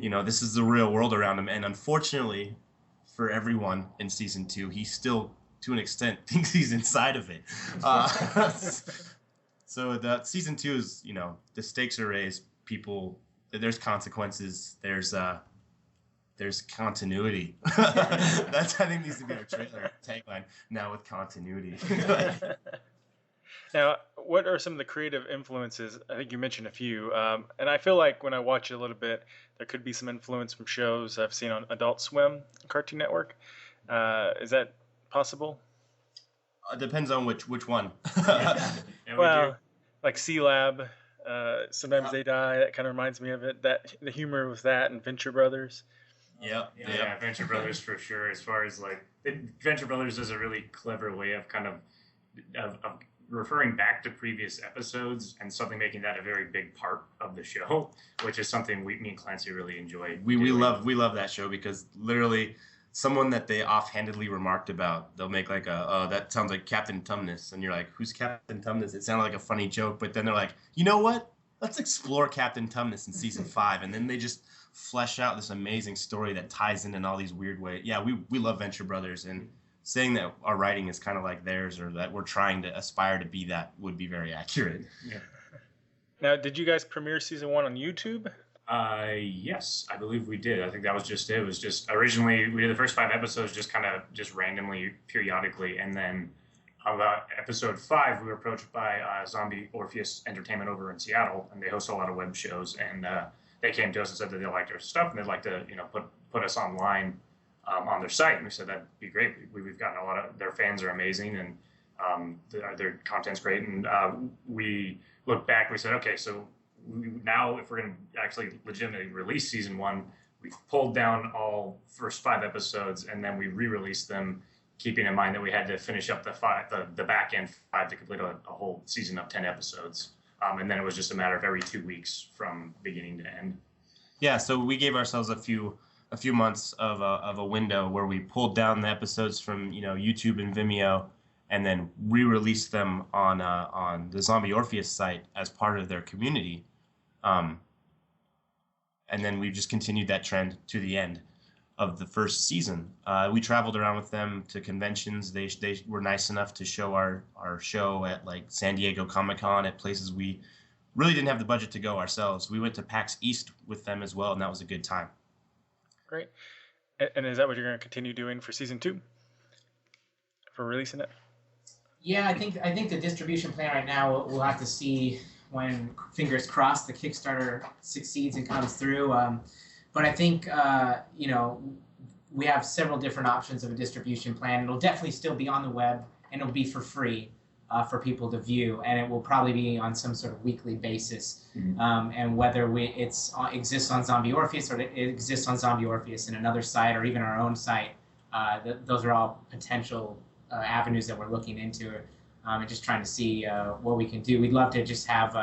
you know, this is the real world around him. And unfortunately, for everyone in season 2, he still, to an extent, thinks he's inside of it. So that season 2 is, you know, the stakes are raised. People, there's consequences. There's continuity. That's, I think, needs to be our trailer tagline. Now with continuity. Now, what are some of the creative influences? I think you mentioned a few, and I feel like when I watch it a little bit, there could be some influence from shows I've seen on Adult Swim, Cartoon Network. Is that possible? Depends on which one. Well, like C-Lab, Sometimes They Die. That kind of reminds me of it. That the humor with that and Venture Brothers. Yeah, Venture Brothers for sure. As far as like Venture Brothers is a really clever way of kind of referring back to previous episodes and something making that a very big part of the show, which is something me and Clancy really enjoy. We love that show because literally someone that they offhandedly remarked about, they'll make like that sounds like Captain Tumnus, and you're like, who's Captain Tumnus? It sounded like a funny joke, but then they're like, you know what? Let's explore Captain Tumnus in season 5, and then they just flesh out this amazing story that ties in all these weird ways. Yeah, we love Venture Brothers, and saying that our writing is kind of like theirs or that we're trying to aspire to be that would be very accurate. Yeah. Now, did you guys premiere season 1 on YouTube? Yes, I believe we did. I think that was just it. It was just originally we did the first 5 episodes just randomly, periodically, and then about episode 5 we were approached by Zombie Orpheus Entertainment over in Seattle, and they host a lot of web shows, and they came to us and said that they liked our stuff and they'd like to put us online on their site, and we said that'd be great. We've gotten a lot of their fans are amazing, and their content's great, and we looked back and we said, okay, so now if we're going to actually legitimately release season 1, we've pulled down all first 5 episodes and then we re-released them, keeping in mind that we had to finish up the back end 5 to complete a whole season of 10 episodes, and then it was just a matter of every 2 weeks from beginning to end. Yeah, so we gave ourselves a few months of a window where we pulled down the episodes from YouTube and Vimeo, and then re-released them on the Zombie Orpheus site as part of their community, and then we just continued that trend to the end of the first season. We traveled around with them to conventions. They were nice enough to show our show at like San Diego Comic-Con, at places we really didn't have the budget to go ourselves. We went to PAX East with them as well, and that was a good time. Great. And is that what you're going to continue doing for season 2? For releasing it? Yeah, I think the distribution plan right now, we'll have to see when, fingers crossed, the Kickstarter succeeds and comes through. But I think, we have several different options of a distribution plan. It'll definitely still be on the web, and it'll be for free for people to view, and it will probably be on some sort of weekly basis. And whether it exists on Zombie Orpheus or it exists on Zombie Orpheus in another site or even our own site, those are all potential avenues that we're looking into, and just trying to see what we can do. We'd love to just have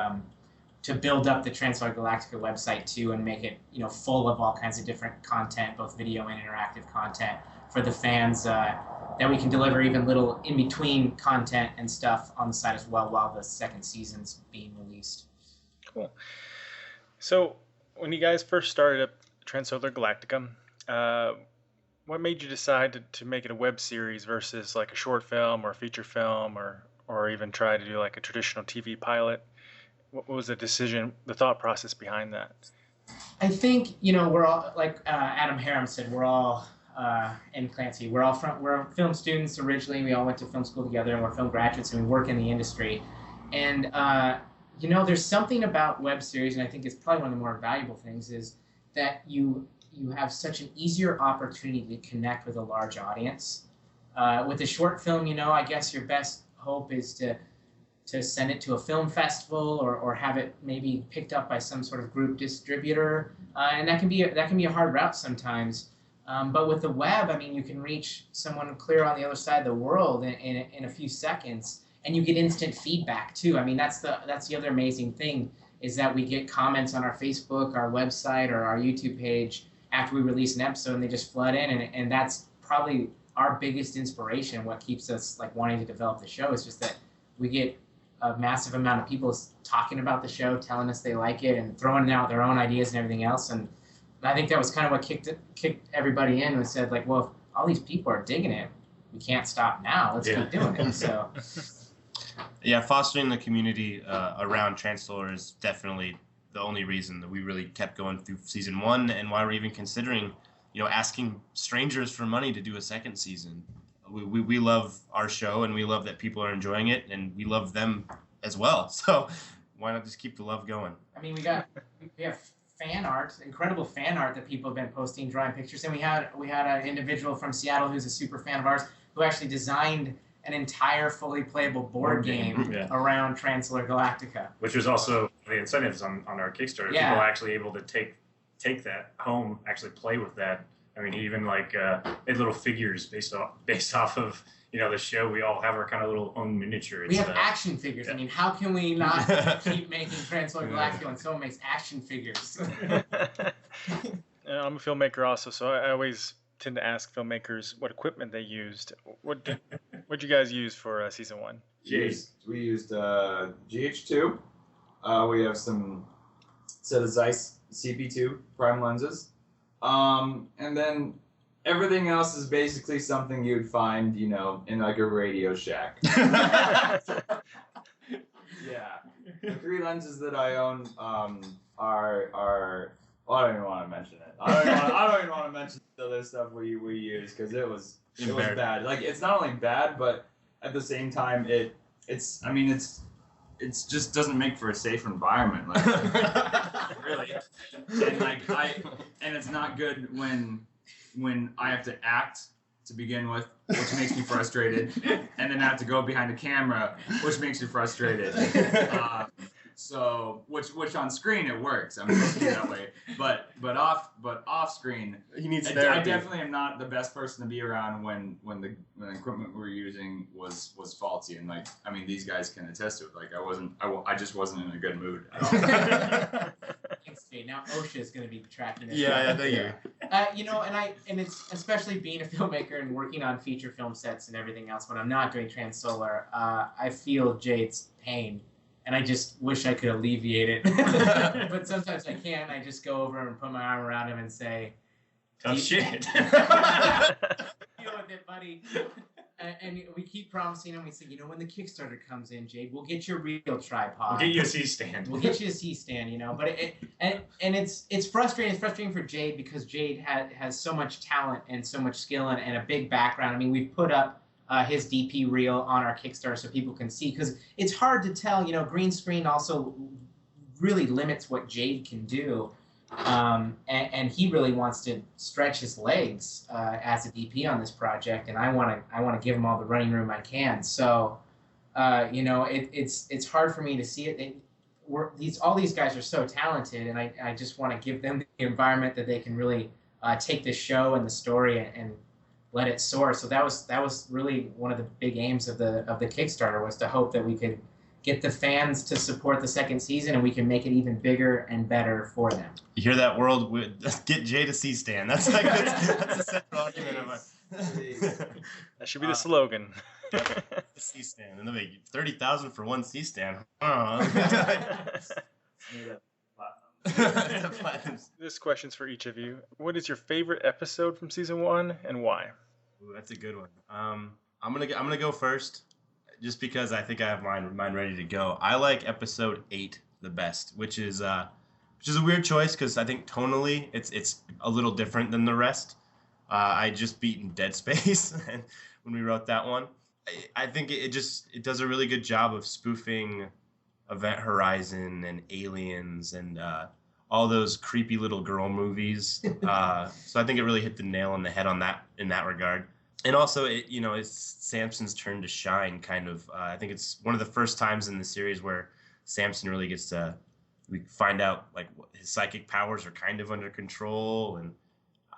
to build up the Transolar Galactica website too, and make it full of all kinds of different content, both video and interactive content for the fans, that we can deliver even little in between content and stuff on the site as well while the second season's being released. Cool. So when you guys first started up Transolar Galactica, what made you decide to make it a web series versus like a short film or a feature film, or even try to do like a traditional TV pilot? What was the decision, the thought process behind that? I think, we're all, like Adam Harum said, we're all, and Clancy, we're film students originally. We all went to film school together, and we're film graduates, and we work in the industry. And, there's something about web series, and I think it's probably one of the more valuable things, is that you have such an easier opportunity to connect with a large audience. With a short film, I guess your best hope is to send it to a film festival or have it maybe picked up by some sort of group distributor, and that can be a hard route sometimes. But with the web, you can reach someone clear on the other side of the world in a few seconds, and you get instant feedback too. That's the other amazing thing, is that we get comments on our Facebook, our website, or our YouTube page after we release an episode, and they just flood in, and that's probably our biggest inspiration. What keeps us wanting to develop the show is just that we get a massive amount of people talking about the show, telling us they like it, and throwing out their own ideas and everything else. And I think that was kind of what kicked everybody in and said, well, if all these people are digging it, we can't stop now. Let's keep doing it. So, yeah, fostering the community around Transolar is definitely the only reason that we really kept going through season 1, and why we're even considering, asking strangers for money to do a second season. We love our show, and we love that people are enjoying it, and we love them as well. So why not just keep the love going? We have fan art, incredible fan art that people have been posting, drawing pictures, and we had an individual from Seattle who's a super fan of ours who actually designed an entire fully playable board game around Transolar Galactica. Which was also the incentives on our Kickstarter. Yeah. People actually able to take that home, actually play with that. He even made little figures based off of the show. We all have our kind of little own miniature. We have action figures. Yeah. How can we not keep making Transolar Galactica when someone makes action figures? I'm a filmmaker also, so I always tend to ask filmmakers what equipment they used. What'd you guys use for season 1? We used GH2. We have some set of Zeiss CP2 prime lenses. And then everything else is basically something you'd find, in a Radio Shack. Yeah. The 3 lenses that I own are well, I don't even want to mention it. I don't even want to mention the other stuff we use, because it was bad. It's not only bad, but at the same time it's just doesn't make for a safe environment. Really. And it's not good when I have to act to begin with, which makes me frustrated, and then I have to go behind a camera, which makes me frustrated. So, which on screen it works. Looking that way, but off screen, he needs therapy. I definitely am not the best person to be around when the equipment we were using was faulty, and these guys can attest to it. I just wasn't in a good mood at all. Now OSHA is going to be tracking this. Yeah, thank you. And it's especially being a filmmaker and working on feature film sets and everything else. When I'm not doing Transolar, I feel Jade's pain, and I just wish I could alleviate it. But sometimes I can't. I just go over and put my arm around him and say, "Tough shit." Deal with it, buddy. And we keep promising him. We say, when the Kickstarter comes in, Jade, we'll get you a real tripod. We'll get you a C-stand. We'll get you a C-stand, But it's frustrating. It's frustrating for Jade because Jade has so much talent and so much skill and a big background. I mean, we've put up his DP reel on our Kickstarter so people can see, because it's hard to tell. Green screen also really limits what Jade can do. And he really wants to stretch his legs as a DP on this project, and I want to give him all the running room I can. So, it's hard for me to see it. All these guys are so talented, and I just want to give them the environment that they can really take the show and the story and let it soar. So that was really one of the big aims of the Kickstarter, was to hope that we could get the fans to support the second season, and we can make it even bigger and better for them. You hear that, world? Get Jade a C-stand. That's like that's a central argument of That should be the slogan. The C-stand, and they'll make $30,000 for one C-stand. This question's for each of you. What is your favorite episode from season 1, and why? Ooh, that's a good one. I'm gonna go first, just because I think I have mine ready to go. I like episode 8 the best, which is a weird choice because I think tonally it's a little different than the rest. I just beaten Dead Space and when we wrote that one. I think it does a really good job of spoofing Event Horizon and Aliens and all those creepy little girl movies. So I think it really hit the nail on the head in that regard. And also, it's Samson's turn to shine, kind of. I think it's one of the first times in the series where Samson really gets we find out, like, his psychic powers are kind of under control. And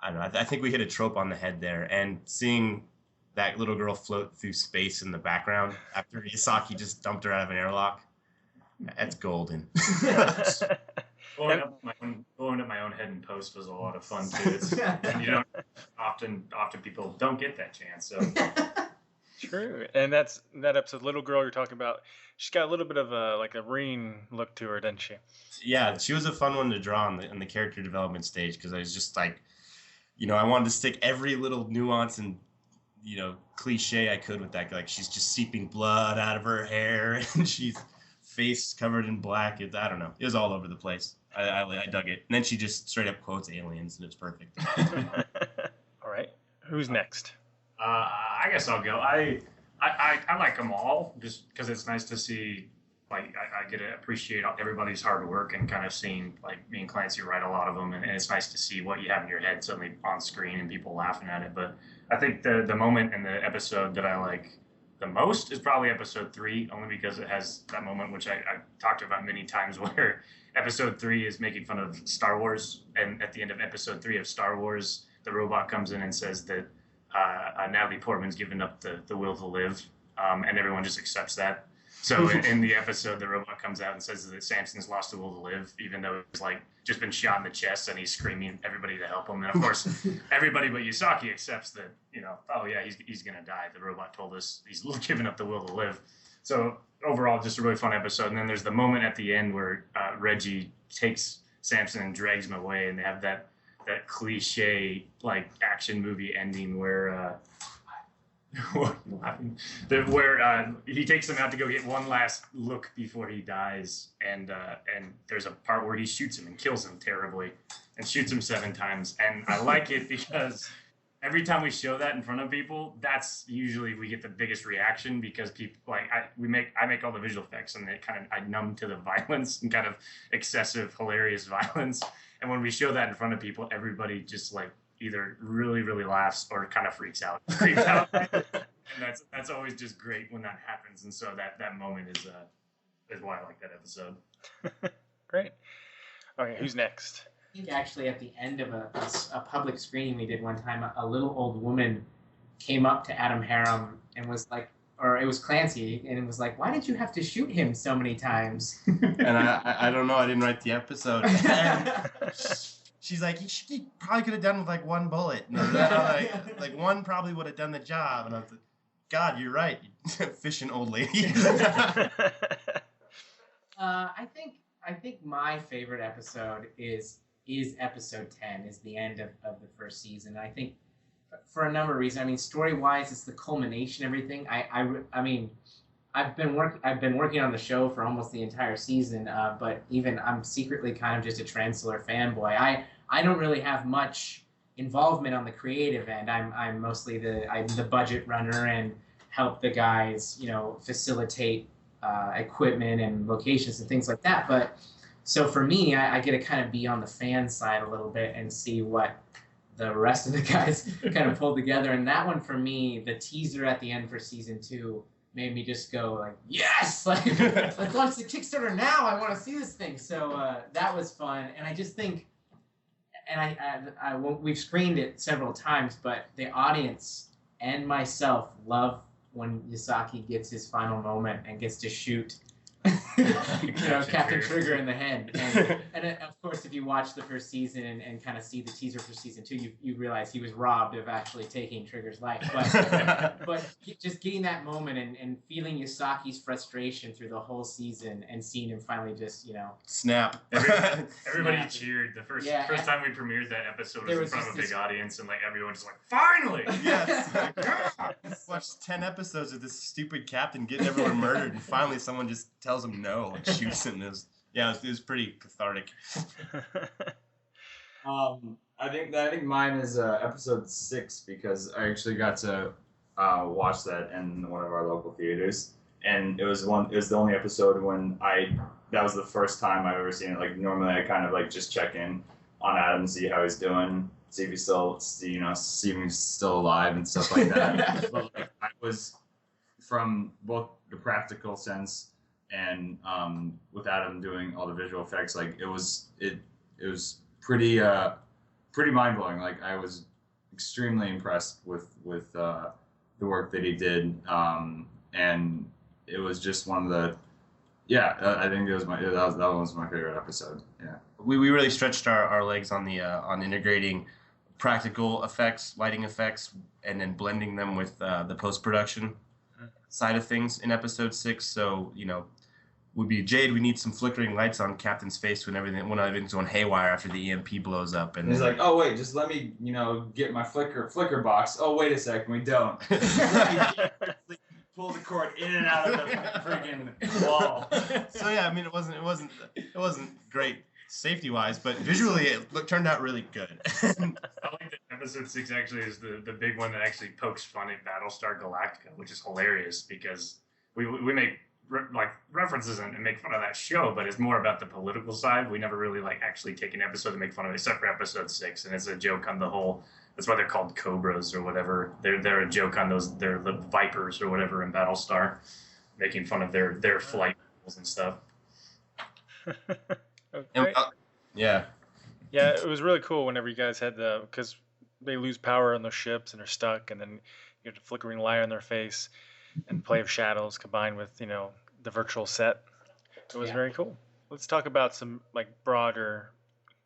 I don't know, I think we hit a trope on the head there. And seeing that little girl float through space in the background after Yasaki just dumped her out of an airlock, that's golden. Blowing up my own head in post was a lot of fun too. And you don't often people don't get that chance. So True, and that episode, little girl you're talking about, she's got a little bit of a Reen look to her, doesn't she? Yeah, she was a fun one to draw on the character development stage, because I was just like, I wanted to stick every little nuance and cliche I could with that. Like, she's just seeping blood out of her hair and she's face covered in black. I don't know. It was all over the place. I dug it. And then she just straight up quotes aliens, and it's perfect. All right. Who's next? I guess I'll go. I like them all, just because it's nice to see, like, I get to appreciate everybody's hard work and kind of seeing, like, me and Clancy write a lot of them, and it's nice to see what you have in your head suddenly on screen and people laughing at it. But I think the moment in the episode that I like the most is probably episode 3, only because it has that moment which I talked about many times, where episode 3 is making fun of Star Wars, and at the end of episode 3 of Star Wars, the robot comes in and says that Natalie Portman's given up the will to live, and everyone just accepts that. So in the episode, the robot comes out and says that Samson's lost the will to live, even though he's like just been shot in the chest, and he's screaming at everybody to help him. And of course, everybody but Yasaki accepts that, oh yeah, he's gonna die. The robot told us he's given up the will to live. So overall, just a really fun episode. And then there's the moment at the end where Reggie takes Samson and drags him away, and they have that cliche, like, action movie ending where where he takes them out to go get one last look before he dies, and there's a part where he shoots him and kills him terribly, and shoots him 7 times. And I like it because every time we show that in front of people, that's usually we get the biggest reaction, because people, like, I make all the visual effects, and I numb to the violence and kind of excessive, hilarious violence. And when we show that in front of people, everybody just, like, either really, really laughs or kind of freaks out. And that's always just great when that happens. And so that moment is why I like that episode. Great. Okay, who's next? I think actually at the end of a public screening we did one time, a little old woman came up to Adam Harum and was like, or it was Clancy, and it was like, why did you have to shoot him so many times? And I don't know, I didn't write the episode. And she's like, he probably could have done with like one bullet. Like one probably would have done the job. And I was like, God, you're right, efficient old lady. I think my favorite episode is episode 10, is the end of the first season. I think for a number of reasons. I mean, story-wise, it's the culmination of everything. I mean, I've been working on the show for almost the entire season, but even I'm secretly kind of just a Transolar fanboy. I don't really have much involvement on the creative end. I'm mostly the budget runner and help the guys, you know, facilitate equipment and locations and things like that. But so for me, I get to kind of be on the fan side a little bit and see what the rest of the guys kind of pulled together. And that one for me, the teaser at the end for season 2 made me just go like, yes, like let's launch the Kickstarter now. I want to see this thing. So that was fun. And I just think, and we've screened it several times, but the audience and myself love when Yasaki gets his final moment and gets to shoot Captain Trigger in the head. And of course, if you watch the first season and kind of see the teaser for season 2, you realize he was robbed of actually taking Trigger's life. But just getting that moment and feeling Yasaki's frustration through the whole season and seeing him finally just, you know, snap. Everybody cheered. The first time we premiered that episode was in front of a big audience, and like everyone just like, finally! Yes. Watched 10 episodes of this stupid captain getting everyone murdered, and finally someone just tells him no and shoots him. It was pretty cathartic. I think mine is episode 6 because I actually got to watch that in one of our local theaters, and it was the only episode when that was the first time I've ever seen it. Like normally I kind of like just check in on Adam, see how he's doing, see if he's still, see if he's still alive and stuff like that. But like, I was, from both the practical sense and with Adam doing all the visual effects, like it was pretty mind blowing. Like I was extremely impressed with the work that he did, and it was just one of the I think that was my favorite episode. Yeah, we really stretched our legs on the on integrating practical effects, lighting effects, and then blending them with the post-production side of things in episode 6. So, you know, would be Jade, we need some flickering lights on Captain's face when everything's going haywire after the EMP blows up. And he's like, oh wait, just let me, you know, get my flicker box. Oh wait a second, we don't. Pull the cord in and out of the friggin' wall. So yeah, I mean, it wasn't great safety-wise, but visually it turned out really good. I like that episode 6 actually is the big one that actually pokes fun at Battlestar Galactica, which is hilarious because we make references and make fun of that show, but it's more about the political side. We never really like actually take an episode to make fun of it, except for episode 6, and it's a joke on the whole. That's why they're called Cobras or whatever. They're a joke on those. They're the Vipers or whatever in Battlestar, making fun of their flight rules and stuff. Okay. Yeah, it was really cool whenever you guys had because they lose power on those ships and are stuck, and then you have the flickering light on their face and play of shadows combined with, you know, the virtual set. It was very cool. Let's talk about some like broader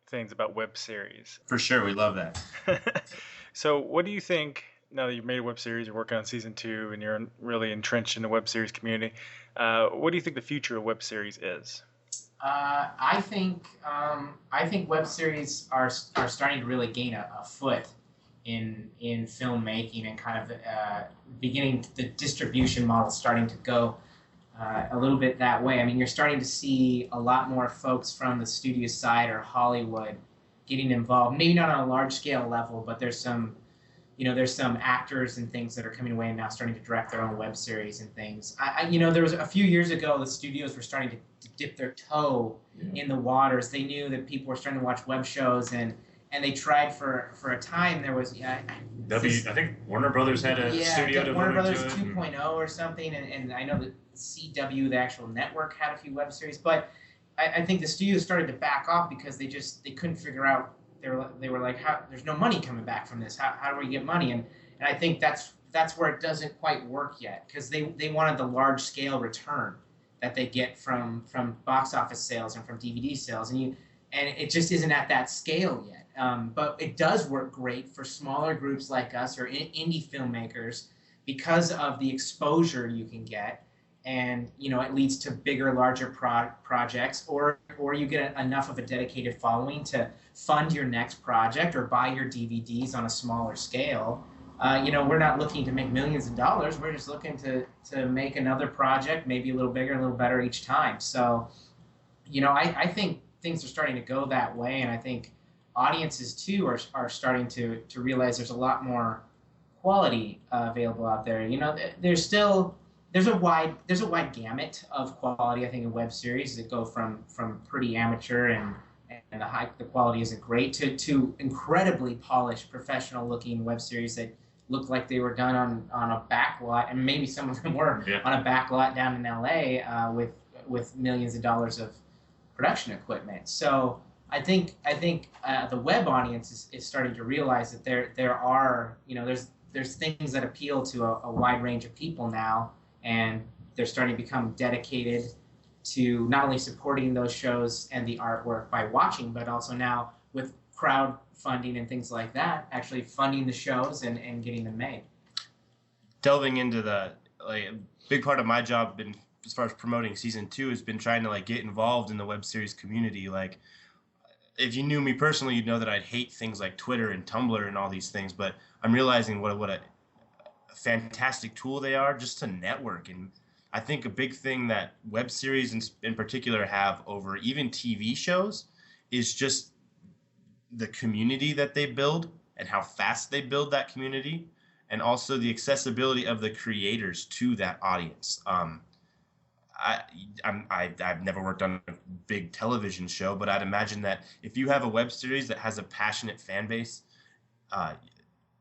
things about web series. For sure, we love that. So what do you think, now that you've made a web series, you're working on season 2, and you're really entrenched in the web series community, what do you think the future of web series is? I think web series are starting to really gain a foot in filmmaking, and kind of beginning the distribution model starting to go a little bit that way. I mean, you're starting to see a lot more folks from the studio side or Hollywood getting involved. Maybe not on a large scale level, but there's some actors and things that are coming away and now starting to direct their own web series and things. There was a few years ago, the studios were starting to dip their toe in the waters. They knew that people were starting to watch web shows, and they tried for a time. There was I think Warner Brothers had a studio devoted Warner Brothers to it. 2.0 or something, and I know that CW, the actual network, had a few web series, but I think the studios started to back off because they couldn't figure out. They were like, there's no money coming back from this. How do we get money? And I think that's where it doesn't quite work yet, because they wanted the large scale return that they get from box office sales and from DVD sales, and it just isn't at that scale yet. But it does work great for smaller groups like us or indie filmmakers because of the exposure you can get, and it leads to bigger, larger projects, or you get enough of a dedicated following to fund your next project or buy your DVDs on a smaller scale. we're not looking to make millions of dollars. We're just looking to make another project, maybe a little bigger, a little better each time. So, I think things are starting to go that way, and I think audiences too are starting to realize there's a lot more quality available out there. There's a wide gamut of quality, I think, in web series that go from pretty amateur and the quality isn't great to incredibly polished, professional looking web series that looked like they were done on a back lot, and maybe some of them were on a back lot down in LA with millions of dollars of production equipment. So I think the web audience is starting to realize that there are there's things that appeal to a wide range of people now, and they're starting to become dedicated to not only supporting those shows and the artwork by watching, but also now with crowdfunding and things like that, actually funding the shows and getting them made. Delving into a big part of my job as far as promoting season 2 has been trying to get involved in the web series community. If you knew me personally, you'd know that I'd hate things like Twitter and Tumblr and all these things, but I'm realizing what a fantastic tool they are just to network. And I think a big thing that web series in particular have over even TV shows is just the community that they build and how fast they build that community, and also the accessibility of the creators to that audience. I've never worked on a big television show, but I'd imagine that if you have a web series that has a passionate fan base,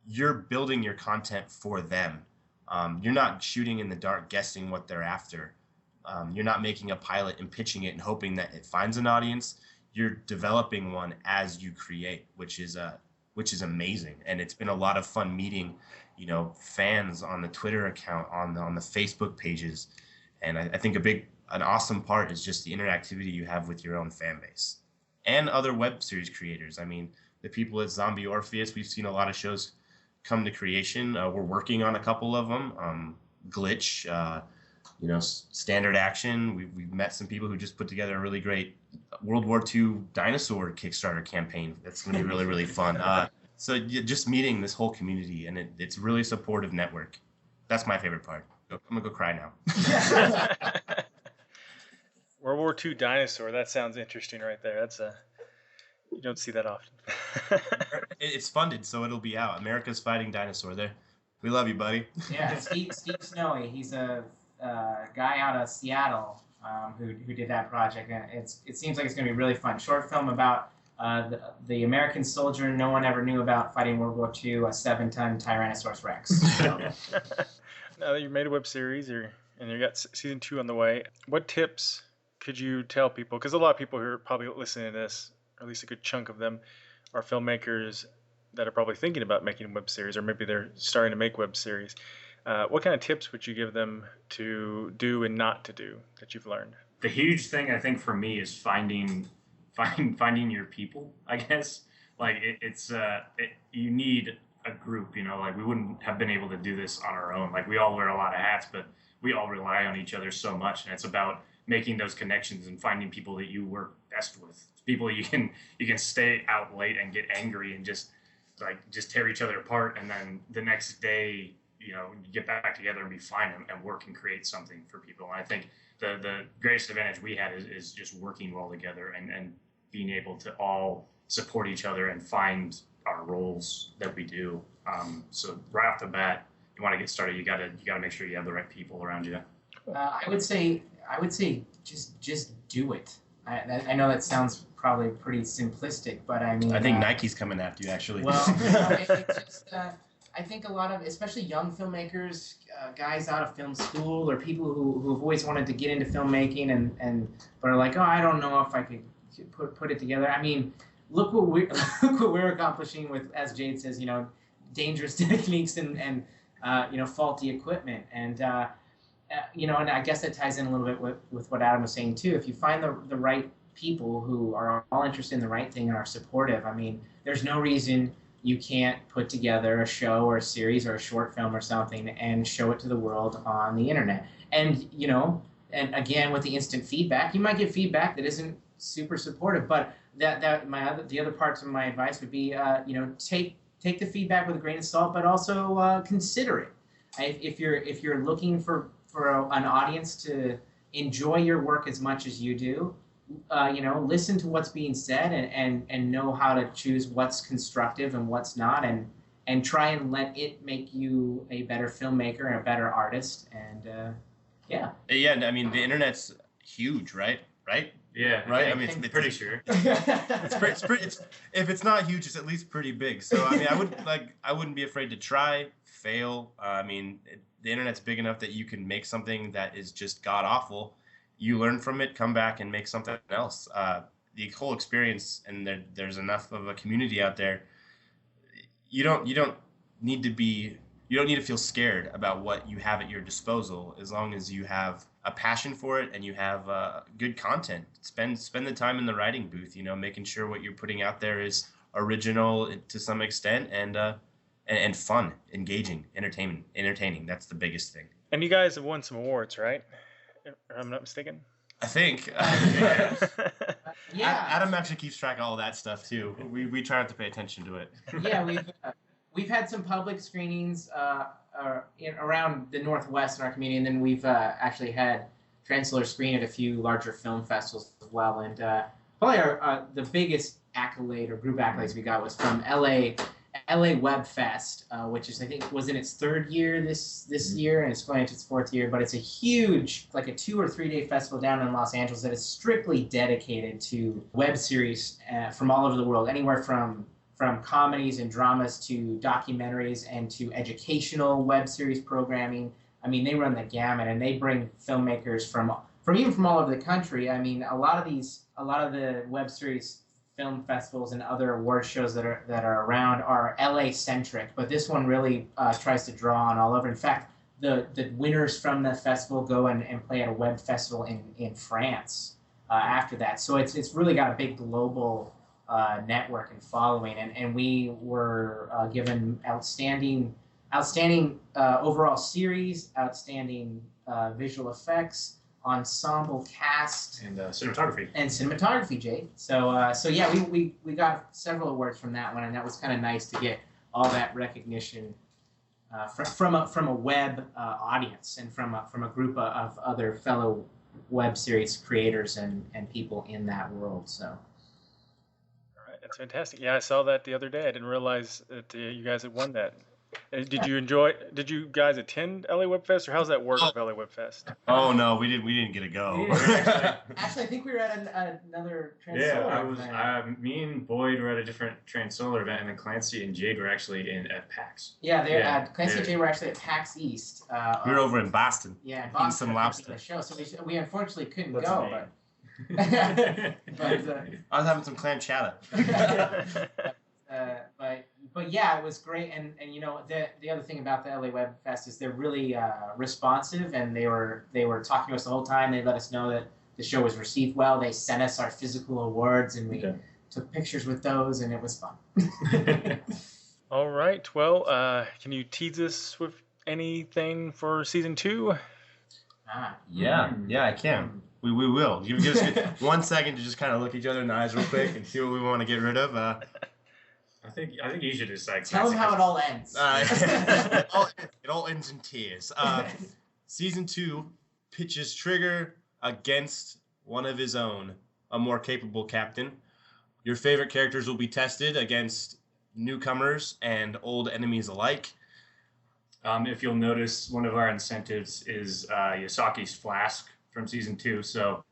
you're building your content for them. You're not shooting in the dark guessing what they're after. You're not making a pilot and pitching it and hoping that it finds an audience. You're developing one as you create, which is amazing. And it's been a lot of fun meeting, fans on the Twitter account, on the Facebook pages. And I think an awesome part is just the interactivity you have with your own fan base and other web series creators. I mean, the people at Zombie Orpheus, we've seen a lot of shows come to creation. We're working on a couple of them. Glitch, Standard Action. We've met some people who just put together a really great World War II dinosaur Kickstarter campaign. That's going to be really, really fun. So just meeting this whole community, and it's really a supportive network. That's my favorite part. I'm going to go cry now. World War II dinosaur. That sounds interesting right there. You don't see that often. It's funded, so it'll be out. America's Fighting Dinosaur. There, we love you, buddy. Yeah, Steve Snowy. He's a guy out of Seattle who did that project, and it seems like it's going to be really fun. Short film about the American soldier no one ever knew about fighting World War II, a 7-ton Tyrannosaurus Rex. So. Now that you've made a web series, and you got season 2 on the way, what tips could you tell people? Because a lot of people who are probably listening to this, or at least a good chunk of them, are filmmakers that are probably thinking about making a web series, or maybe they're starting to make web series. What kind of tips would you give them to do and not to do that you've learned? The huge thing I think for me is finding your people, I guess. You need a group, we wouldn't have been able to do this on our own. We all wear a lot of hats, but we all rely on each other so much, and it's about making those connections and finding people that you work best with, people you can stay out late and get angry and just tear each other apart, and then the next day you get back together and be fine and work and create something for people. And I think the greatest advantage we had is just working well together and being able to all support each other and find our roles that we do. So right off the bat, you want to get started, you gotta make sure you have the right people around you. I would say just do it. I know that sounds probably pretty simplistic, but I mean, I think Nike's coming after you, actually. Well, it's just I think a lot of, especially young filmmakers, guys out of film school, or people who've always wanted to get into filmmaking but are like, oh, I don't know if I could put it together. I mean, look what we're accomplishing with, as Jade says, dangerous techniques and faulty equipment, and and I guess that ties in a little bit with what Adam was saying too. If you find the right people who are all interested in the right thing and are supportive, I mean, there's no reason you can't put together a show or a series or a short film or something and show it to the world on the internet. And and again, with the instant feedback, you might get feedback that isn't super supportive, but the other parts of my advice would be, take the feedback with a grain of salt, but also consider it. If you're looking for an audience to enjoy your work as much as you do, listen to what's being said and know how to choose what's constructive and what's not, and try and let it make you a better filmmaker and a better artist. And yeah. I mean, the internet's huge, right? Yeah. Right. I mean, it's pretty sure. If it's not huge, it's at least pretty big. So I mean, I wouldn't be afraid to try, fail. I mean, the internet's big enough that you can make something that is just god awful. You learn from it, come back and make something else. The whole experience, and there's enough of a community out there. You don't need to feel scared about what you have at your disposal, as long as you have a passion for it and you have good content. Spend the time in the writing booth, making sure what you're putting out there is original to some extent and fun, engaging, entertaining. That's the biggest thing. And you guys have won some awards, right? If I'm not mistaken. I think. Yeah. Adam actually keeps track of all that stuff too. We try not to pay attention to it. Yeah, we've had some public screenings around the Northwest in our community, and then we've actually had Transolar screen at a few larger film festivals as well. And probably the biggest accolade or group accolades we got was from LA Webfest, which is, I think, was in its third year this year, and it's going into its fourth year. But it's a huge, like a 2 or 3 day festival down in Los Angeles that is strictly dedicated to web series from all over the world, anywhere from comedies and dramas to documentaries and to educational web series programming. I mean, they run the gamut, and they bring filmmakers from all over the country. I mean, a lot of the web series film festivals and other award shows that are around are LA centric, but this one really tries to draw on all over. In fact, the winners from the festival go and play at a web festival in France after that. So it's really got a big global network and following, and we were given outstanding overall series, outstanding visual effects, ensemble cast, and cinematography. Jade. So yeah, we got several awards from that one, and that was kind of nice to get all that recognition from a web audience and from a group of other fellow web series creators and people in that world. So. All right, that's fantastic. Yeah, I saw that the other day. I didn't realize that you guys had won that. Did you guys attend LA Webfest, or how's that work with LA Webfest? Oh no, we didn't get to go. Actually, I think we were at another Transolar event. Me and Boyd were at a different Transolar event, and then Clancy and Jade were actually at PAX. Yeah, Clancy and Jade were actually at PAX East. We were over in Boston. Yeah, in Boston. Eating some lobster. Show, so we unfortunately couldn't go, but I was having some clam chowder. But yeah, it was great, and the other thing about the LA Webfest is they're really responsive, and they were talking to us the whole time. They let us know that the show was received well. They sent us our physical awards, and we took pictures with those, and it was fun. All right, well, can you tease us with anything for season 2? Yeah, I can. We will. Give us 1 second to just kind of look each other in the eyes real quick and see what we want to get rid of. I think you should decide. Tell them how it all ends. It all ends in tears. Season 2 pitches Trigger against one of his own, a more capable captain. Your favorite characters will be tested against newcomers and old enemies alike. If you'll notice, one of our incentives is Yasaki's flask from season 2. So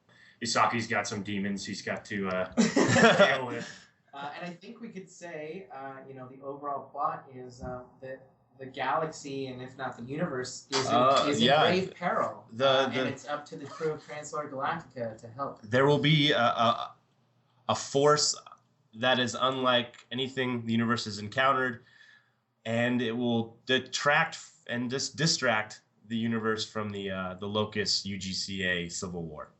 Yasaki's got some demons he's got to deal with. And I think we could say, the overall plot is that the galaxy, and if not the universe, is in grave peril. And it's up to the crew of Transolar Galactica to help. There will be a force that is unlike anything the universe has encountered, and it will detract and distract the universe from the Locust UGCA civil war.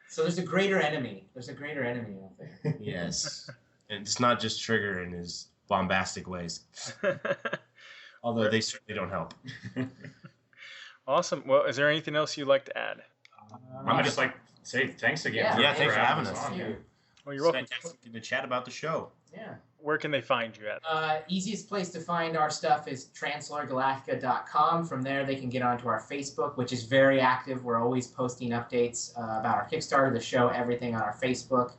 So there's a greater enemy. There's a greater enemy out there. Yes. And it's not just Trigger in his bombastic ways. Although they certainly don't help. Awesome. Well, is there anything else you'd like to add? I would just like to say thanks again. Yeah, thanks for having us. Well, you're welcome. Fantastic to chat about the show. Yeah. where can they find you at? Easiest place to find our stuff is transolargalactica.com. From there, they can get onto our Facebook, which is very active. We're always posting updates about our Kickstarter, the show, everything on our Facebook.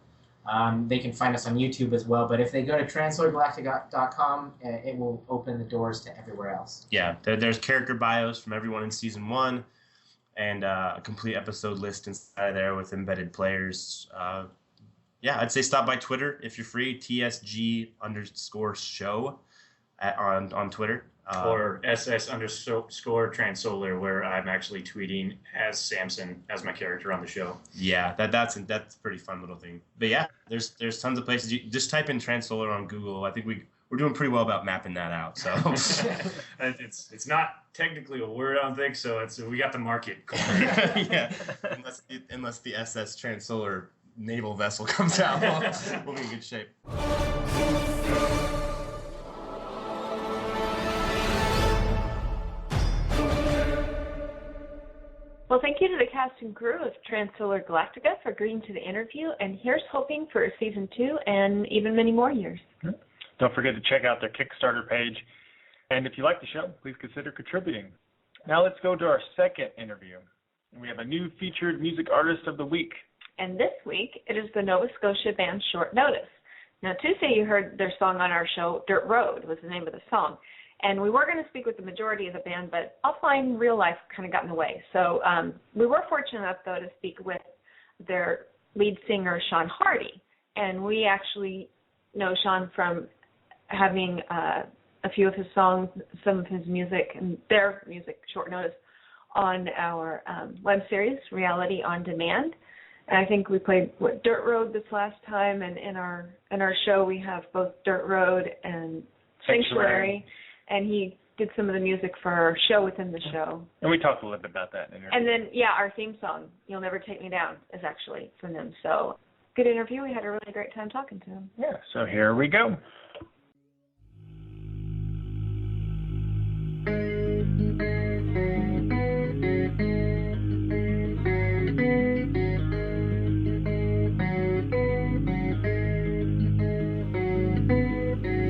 They can find us on YouTube as well. But if they go to transolargalactica.com, it will open the doors to everywhere else. Yeah, there's character bios from everyone in Season 1 and a complete episode list inside of there with embedded players. Yeah, I'd say stop by Twitter if you're free, TSG_show on Twitter. Or SS_Transolar, where I'm actually tweeting as Samson, as my character on the show. Yeah, that's a pretty fun little thing. But yeah, there's tons of places. You just type in Transolar on Google. I think we're doing pretty well about mapping that out. So it's not technically a word, I don't think. So we got the market cornered. Yeah, unless the SS Transolar naval vessel comes out, we'll be in good shape. Well, thank you to the cast and crew of Transolar Galactica for agreeing to the interview, and here's hoping for Season 2 and even many more years. Don't forget to check out their Kickstarter page. And if you like the show, please consider contributing. Now let's go to our second interview. We have a new featured music artist of the week. And this week, it is the Nova Scotia band Short Notice. Now, Tuesday you heard their song on our show, Dirt Road was the name of the song. And we were going to speak with the majority of the band, but offline real life kind of got in the way. So we were fortunate enough, though, to speak with their lead singer, Sean Hardy. And we actually know Sean from having a few of his songs, some of his music, and their music, Short Notice, on our web series, Reality on Demand. And I think we played Dirt Road this last time, and in our show we have both Dirt Road and Sanctuary, and he did some of the music for our show within the show. And we talked a little bit about that in the interview. And then, our theme song, You'll Never Take Me Down, is actually from them. So, good interview. We had a really great time talking to him. Yeah, so here we go.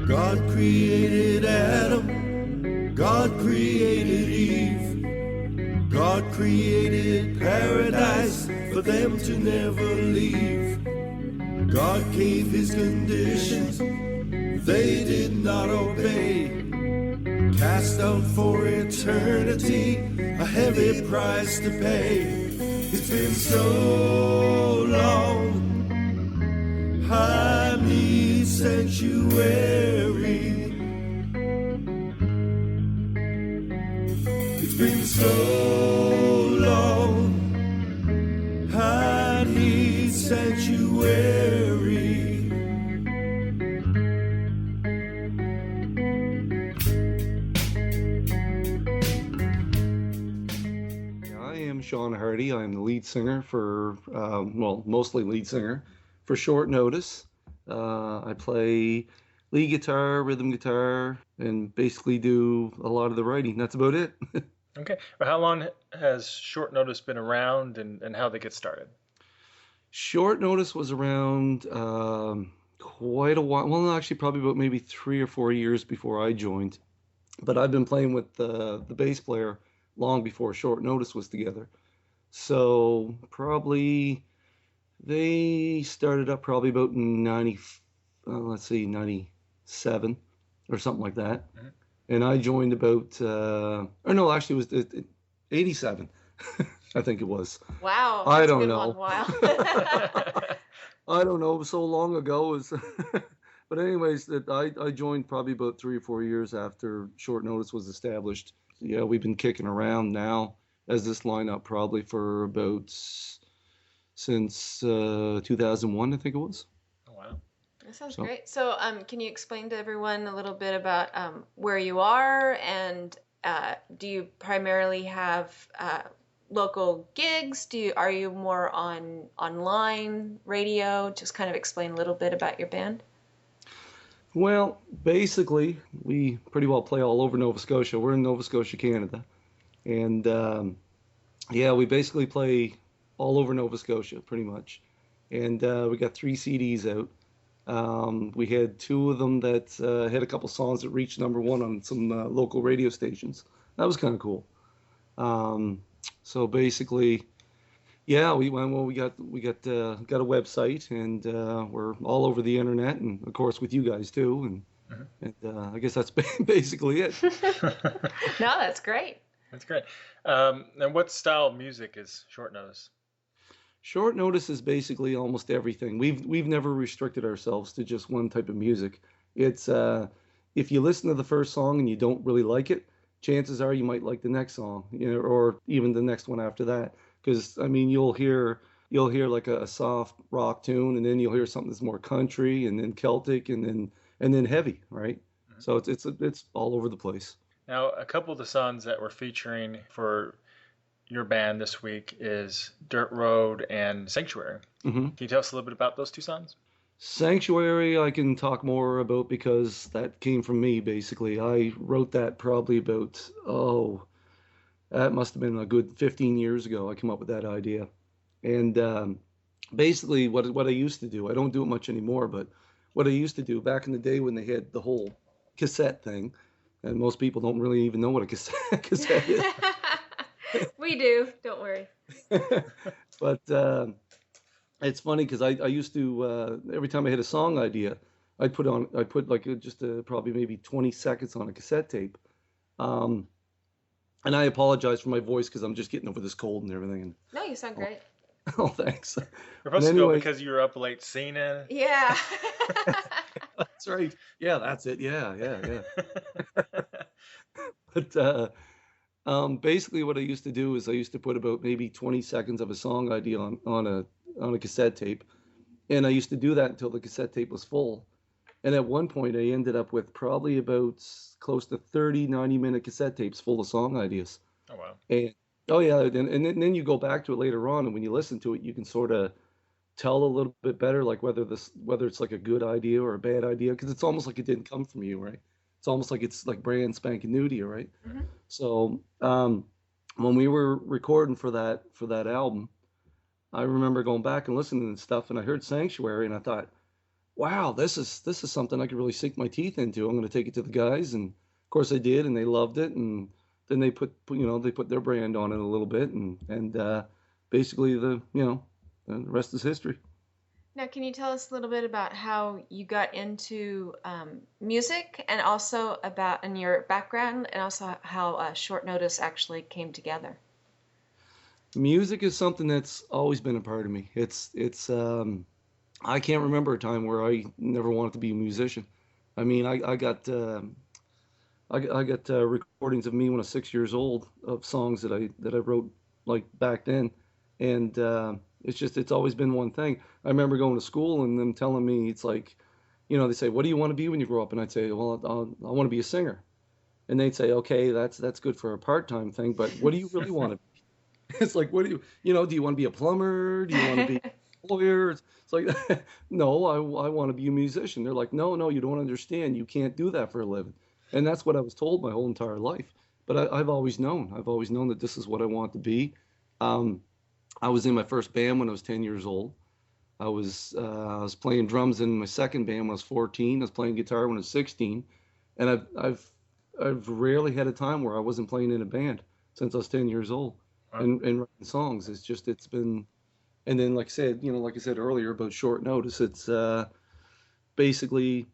God created Adam, God created Eve, God created paradise for them to never leave. God gave his conditions, they did not obey. Cast out for eternity, a heavy price to pay. It's been so long, I need sanctuary. It's been so long, I need sanctuary. I am Sean Hardy. I'm the lead singer for, mostly lead singer for Short Notice. I play lead guitar, rhythm guitar, and basically do a lot of the writing. That's about it. Okay. Well, how long has Short Notice been around, and how did they get started? Short Notice was around quite a while. Well, actually, probably about maybe 3 or 4 years before I joined. But I've been playing with the bass player long before Short Notice was together. So probably they started up probably about 97 or something like that. Mm-hmm. And I joined about, actually it was 87. I think it was. Wow. I don't know. Wow. I don't know. It was so long ago. But anyways, I joined probably about 3 or 4 years after Short Notice was established. Yeah, we've been kicking around now as this lineup probably for about since 2001, I think it was. Oh, wow. That sounds great. So can you explain to everyone a little bit about where you are, and do you primarily have local gigs? Are you more on online radio? Just kind of explain a little bit about your band. Well, basically, we pretty well play all over Nova Scotia. We're in Nova Scotia, Canada. And, we basically play all over Nova Scotia, pretty much. And we got 3 CDs out. We had two of them that had a couple songs that reached #1 on some local radio stations. That was kind of cool. So basically, yeah, we went. Well, we got a website, and we're all over the internet, and of course with you guys too. And I guess that's basically it. No, that's great. That's great. And what style of music is Short Notice? Short Notice is basically almost everything. We've never restricted ourselves to just one type of music. It's if you listen to the first song and you don't really like it, chances are you might like the next song, or even the next one after that. Because I mean, you'll hear like a soft rock tune, and then you'll hear something that's more country, and then Celtic, and then heavy, right? Mm-hmm. So it's all over the place. Now, a couple of the songs that we're featuring for your band this week is Dirt Road and Sanctuary. Mm-hmm. Can you tell us a little bit about those two songs? Sanctuary I can talk more about because that came from me, basically. I wrote that probably about, that must have been a good 15 years ago. I came up with that idea. And basically what I used to do, I don't do it much anymore, but what I used to do back in the day when they had the whole cassette thing, and most people don't really even know what a cassette is. We do, don't worry. But it's funny because I used to every time I had a song idea, I'd put like just probably maybe 20 seconds on a cassette tape. And I apologize for my voice because I'm just getting over this cold and everything. No, you sound great. Oh, thanks. You're supposed to go because you were up late seeing it. Yeah. That's right. Yeah, that's it. Yeah. But basically what I used to do is I used to put about maybe 20 seconds of a song idea on a cassette tape. And I used to do that until the cassette tape was full. And at one point I ended up with probably about close to 30 90-minute cassette tapes full of song ideas. Oh, wow. And and then you go back to it later on, and when you listen to it, you can sort of tell a little bit better, like whether it's like a good idea or a bad idea, because it's almost like it didn't come from you, right? It's almost like it's like brand spanking new to you, right? Mm-hmm. So when we were recording for that album, I remember going back and listening to stuff, and I heard Sanctuary, and I thought, wow, this is something I could really sink my teeth into. I'm going to take it to the guys, and of course I did, and they loved it, and then they put their brand on it a little bit, and basically the rest is history. Now, can you tell us a little bit about how you got into music, and also about your background, and also how Short Notice actually came together? Music is something that's always been a part of me. It's I can't remember a time where I never wanted to be a musician. I mean, I got recordings of me when I was 6 years old of songs that I wrote like back then, and it's always been one thing. I remember going to school and them telling me, it's like, they say, what do you want to be when you grow up? And I'd say, well, I want to be a singer. And they'd say, okay, that's good for a part-time thing, but what do you really want to be? It's like, what do you do you want to be a plumber? Do you want to be a lawyer? It's like, no, I want to be a musician. They're like, no, you don't understand. You can't do that for a living. And that's what I was told my whole entire life. But I've always known that this is what I want to be. I was in my first band when I was 10 years old. I was playing drums in my second band when I was 14. I was playing guitar when I was 16. And I've rarely had a time where I wasn't playing in a band since I was 10 years old. Wow. And writing songs. It's been, and then like I said earlier about Short Notice, it's basically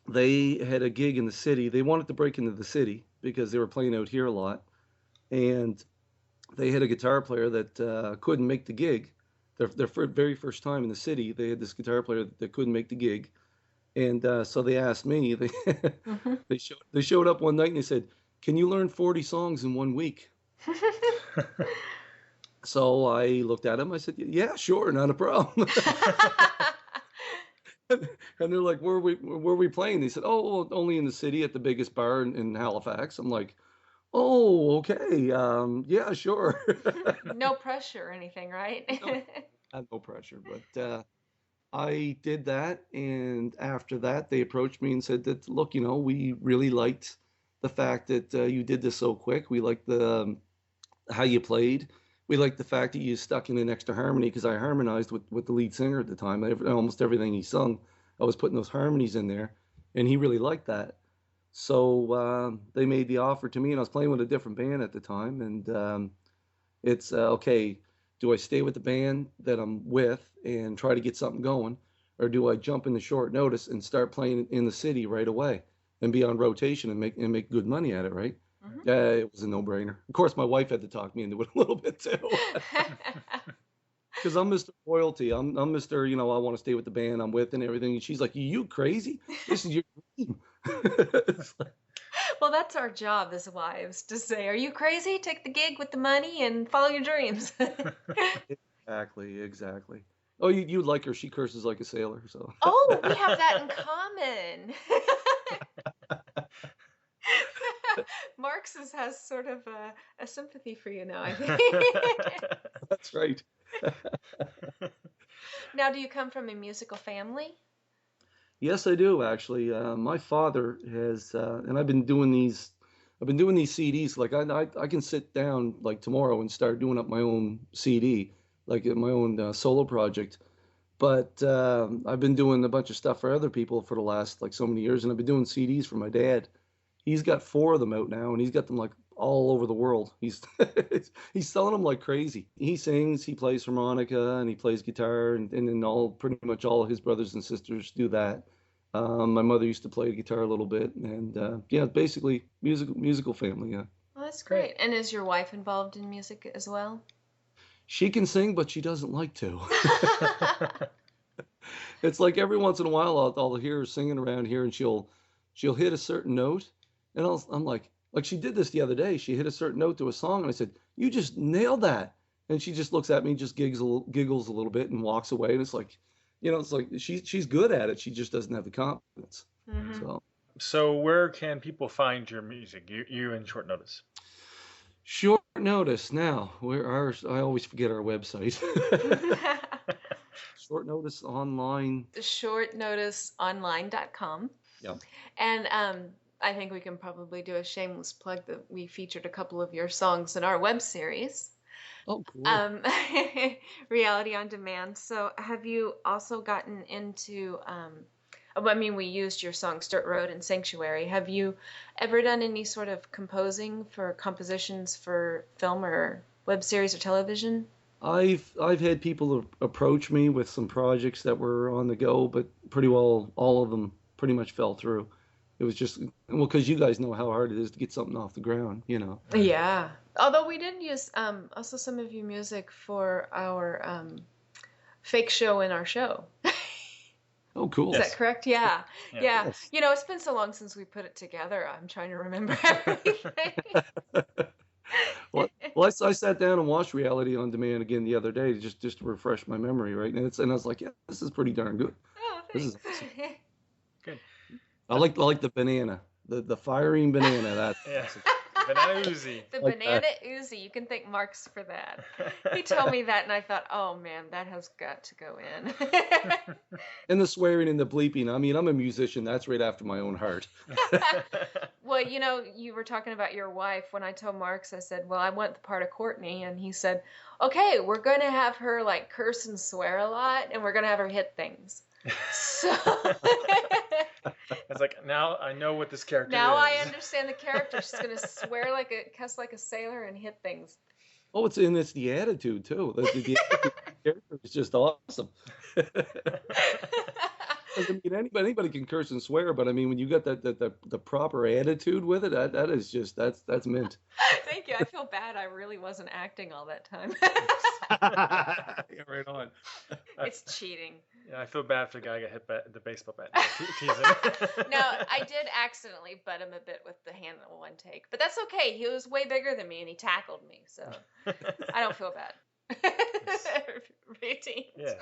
they had a gig in the city. They wanted to break into the city because they were playing out here a lot. And they had a guitar player that couldn't make the gig. Their very first time in the city, they had this guitar player that couldn't make the gig. And so they asked me, they showed up one night and they said, can you learn 40 songs in 1 week? So I looked at him, I said, yeah, sure, not a problem. And they're like, where are we playing? They said, oh, only in the city at the biggest bar in Halifax. I'm like, oh, okay, yeah, sure. No pressure or anything, right? No pressure, but I did that, and after that, they approached me and said that, look, we really liked the fact that you did this so quick. We liked how you played. We liked the fact that you stuck in an extra harmony, because I harmonized with the lead singer at the time. Almost everything he sung, I was putting those harmonies in there, and he really liked that. So they made the offer to me, and I was playing with a different band at the time, and it's okay, do I stay with the band that I'm with and try to get something going, or do I jump into short notice and start playing in the city right away and be on rotation and make good money at it, right? Mm-hmm. It was a no-brainer. Of course, my wife had to talk me into it a little bit too. Because I'm Mr. Loyalty. I'm Mr. I want to stay with the band I'm with and everything. And she's like, you crazy? This is your dream. Well, that's our job as wives, to say, are you crazy? Take the gig with the money and follow your dreams. Exactly. Oh, you'd like her. She curses like a sailor. So. Oh, we have that in common. Marx has sort of a sympathy for you now, I think. That's right. Now, do you come from a musical family? Yes, I do actually. My father has, and I've been doing these CDs. Like I can sit down like tomorrow and start doing up my own CD, like my own solo project. But I've been doing a bunch of stuff for other people for the last like so many years, and I've been doing CDs for my dad. He's got 4 of them out now, and he's got them like all over the world. He's he's selling them like crazy. He sings, he plays harmonica, and he plays guitar, and then pretty much all of his brothers and sisters do that. My mother used to play guitar a little bit, and yeah, basically musical family. Yeah. Well, that's great. And is your wife involved in music as well? She can sing, but she doesn't like to. It's like every once in a while I'll hear her singing around here, and she'll hit a certain note, and I'm like she did this the other day. She hit a certain note to a song, and I said, "You just nailed that." And she just looks at me, just giggles a little bit, and walks away. And it's like, it's like she's good at it. She just doesn't have the confidence. Mm-hmm. So where can people find your music? You in Short Notice. Short Notice. Now, I always forget our website. Short Notice Online. Shortnoticeonline.com. Yeah. And I think we can probably do a shameless plug that we featured a couple of your songs in our web series. Oh, cool. Reality on Demand. So have you also gotten into, we used your songs Dirt Road and Sanctuary. Have you ever done any sort of compositions for film or web series or television? I've had people approach me with some projects that were on the go, but pretty well all of them pretty much fell through. It was just, because you guys know how hard it is to get something off the ground, Yeah. Although we did use also some of your music for our fake show in our show. Oh, cool. Is that correct? Yeah. Yes. It's been so long since we put it together. I'm trying to remember everything. Well, I sat down and watched Reality on Demand again the other day just to refresh my memory, right? And I was like, yeah, this is pretty darn good. Oh, thanks. This is awesome. Good. I like the banana, the firing banana. That's awesome. Banana Uzi. The banana Uzi. You can thank Marx for that. He told me that, and I thought, oh man, that has got to go in. And the swearing and the bleeping. I mean, I'm a musician. That's right after my own heart. Well, you were talking about your wife. When I told Marx, I said, well, I want the part of Courtney, and he said, okay, we're going to have her like curse and swear a lot, and we're going to have her hit things. So it's like, now I know what this character now is. I understand the character. She's gonna swear cuss like a sailor and hit things. Oh, it's the attitude too. The attitude of the character is just awesome. I mean, anybody can curse and swear, but I mean, when you got the proper attitude with it, that is just that's mint. Thank you. I feel bad. I really wasn't acting all that time. Yeah, right on. It's cheating. Yeah, I feel bad for the guy who got hit by the baseball bat. Teasing. No, I did accidentally butt him a bit with the hand in one take, but that's okay. He was way bigger than me, and he tackled me, so I don't feel bad. Routine. Yeah.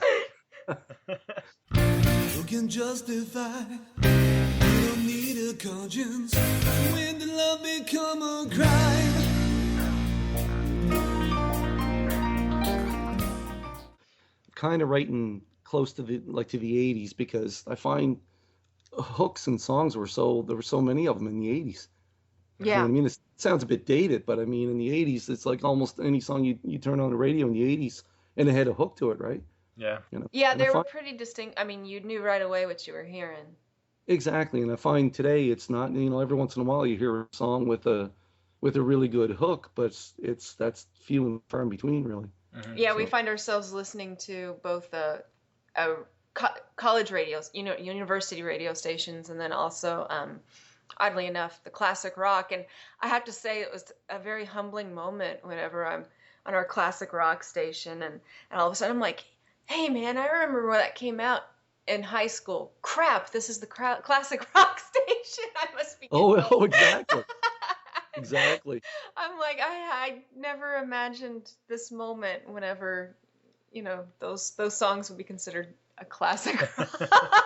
You can justify. You don't need a conscience. When did love become a crime? Kind of writing close to the 80s, because I find hooks and songs there were so many of them in the 80s. Yeah. You know what I mean, it sounds a bit dated, but I mean, in the 80s, it's like almost any song you turn on the radio in the 80s, and it had a hook to it, right? Yeah. You know? Yeah, And they I were find- pretty distinct. I mean, you knew right away what you were hearing. Exactly, and I find today it's not. Every once in a while you hear a song with a really good hook, but that's few and far in between, really. Yeah, we find ourselves listening to both college radios, university radio stations, and then also, oddly enough, the classic rock. And I have to say, it was a very humbling moment whenever I'm on our classic rock station, and all of a sudden I'm like, hey man, I remember when that came out in high school. Crap, this is the classic rock station. I must be. Oh, exactly. Exactly. I'm like, I never imagined this moment whenever, those songs would be considered a classic rock.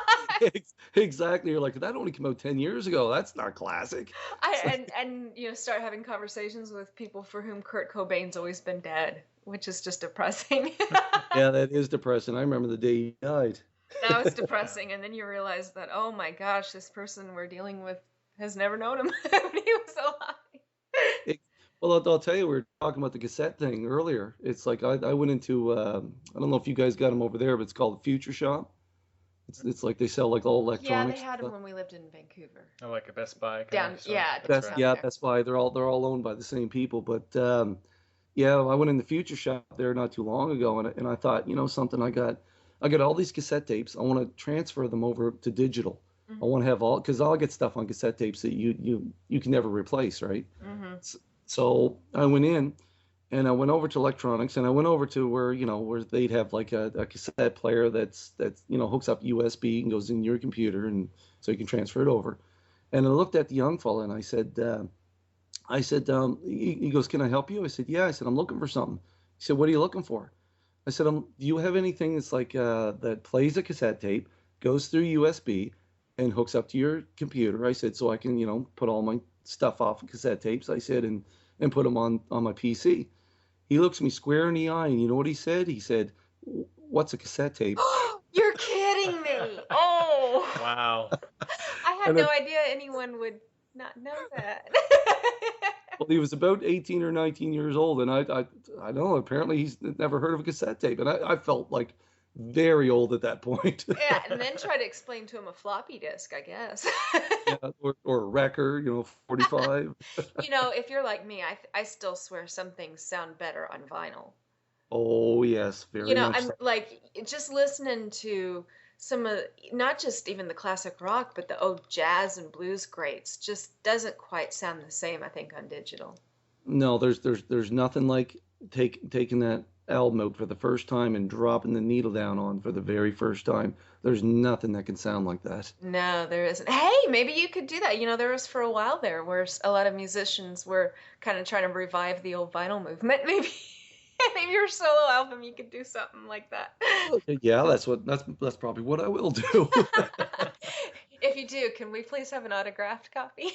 Exactly. You're like, that only came out 10 years ago. That's not classic. And start having conversations with people for whom Kurt Cobain's always been dead, which is just depressing. Yeah, that is depressing. I remember the day he died. That was depressing. And then you realize that, oh my gosh, this person we're dealing with has never known him when he was alive. Well, I'll tell you, we were talking about the cassette thing earlier. It's like I went into, I don't know if you guys got them over there, but it's called the Future Shop. It's like they sell like all electronics. Yeah, they had them when we lived in Vancouver. Oh, like a Best Buy. Best Buy. They're all owned by the same people. But yeah, I went in the Future Shop there not too long ago, and I thought, something, I got all these cassette tapes. I want to transfer them over to digital. I want to have all, because I'll get stuff on cassette tapes that you can never replace, right? So I went in, and I went over to electronics, and I went over to where they'd have like a cassette player that's hooks up USB and goes in your computer, and so you can transfer it over. And I looked at the young fella, and I said, he goes, "Can I help you?" I said, "Yeah." I said, "I'm looking for something." He said, "What are you looking for?" I said, "Do you have anything that's like that plays a cassette tape, goes through USB, and hooks up to your computer?" I said, "So I can put all my stuff off of cassette tapes." I said, and put them on my PC. He looks me square in the eye, and you know what he said? He said, "What's a cassette tape?" You're kidding me! Oh! Wow. I had no idea anyone would not know that. Well, he was about 18 or 19 years old, and I don't know. Apparently, he's never heard of a cassette tape, and I felt like very old at that point. Yeah, and then try to explain to him a floppy disk, I guess. Yeah, or a record, 45. If you're like me, I still swear some things sound better on vinyl. Oh yes, very much. I'm like just listening to some of, not just even the classic rock, but the old jazz and blues greats just doesn't quite sound the same, I think, on digital. No, there's nothing like taking that album out for the first time and dropping the needle down on for the very first time. There's nothing that can sound like that. No, there isn't. Hey, maybe you could do that. There was for a while there where a lot of musicians were kind of trying to revive the old vinyl movement. Maybe your solo album, you could do something like that. Yeah, that's probably what I will do. If you do, can we please have an autographed copy?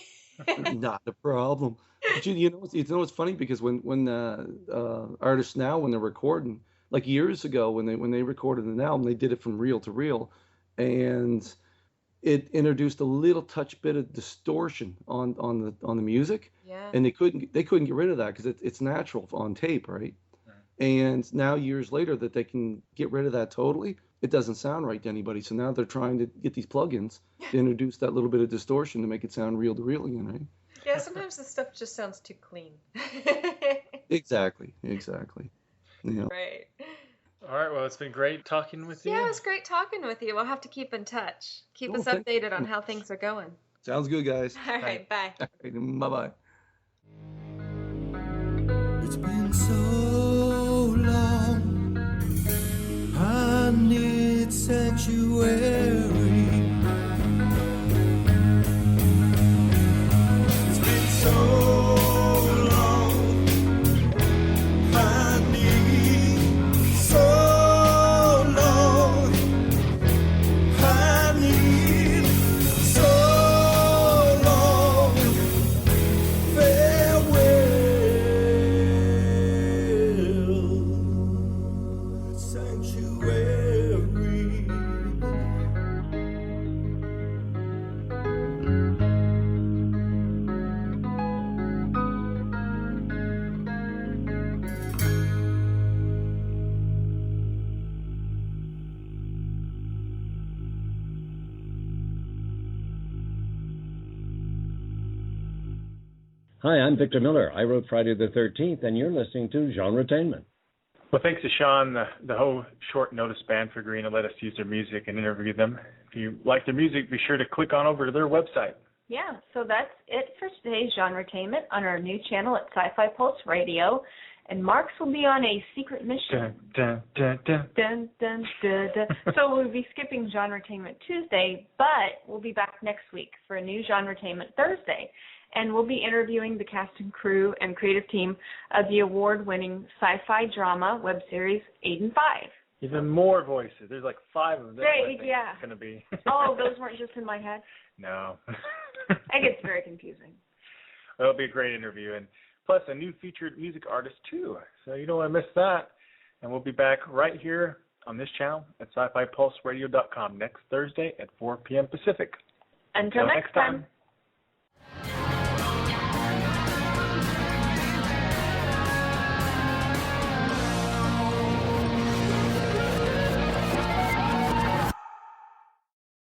Not a problem. But it's funny because when artists now, when they're recording, like years ago when they recorded an album, they did it from reel to reel, and it introduced a little touch bit of distortion on the music. Yeah. And they couldn't get rid of that because it's natural on tape, right? And now years later that they can get rid of that totally, it doesn't sound right to anybody. So now they're trying to get these plugins to introduce that little bit of distortion to make it sound reel to reel again, right? Yeah, sometimes the stuff just sounds too clean. Exactly. Yeah. Right. All right, well, it's been great talking with you. Yeah, it was great talking with you. We'll have to keep in touch. Keep us updated on how things are going. Sounds good, guys. All right, bye. All right, bye-bye. It's been so long, I need sanctuary. It's been so long, I need so long, I need so long, farewell. Hi, I'm Victor Miller. I wrote Friday the 13th, and you're listening to GenreTainment. Well, thanks to Sean, the whole short notice band for agreeing to let us use their music and interview them. If you like their music, be sure to click on over to their website. Yeah, so that's it for today's Genretainment on our new channel at Sci-Fi Pulse Radio. And Marx will be on a secret mission. Dun, dun, dun, dun. Dun, dun, dun, dun. So we'll be skipping Genretainment Tuesday, but we'll be back next week for a new Genretainment Thursday. And we'll be interviewing the cast and crew and creative team of the award-winning sci-fi drama web series 8 and 5. Even more voices. There's like 5 of them. Great, yeah. It's going to be. Oh, those weren't just in my head? No. It gets very confusing. It'll be a great interview. And plus a new featured music artist, too. So you don't want to miss that. And we'll be back right here on this channel at sci-fi pulse radio.com next Thursday at 4 p.m. Pacific. Until next time.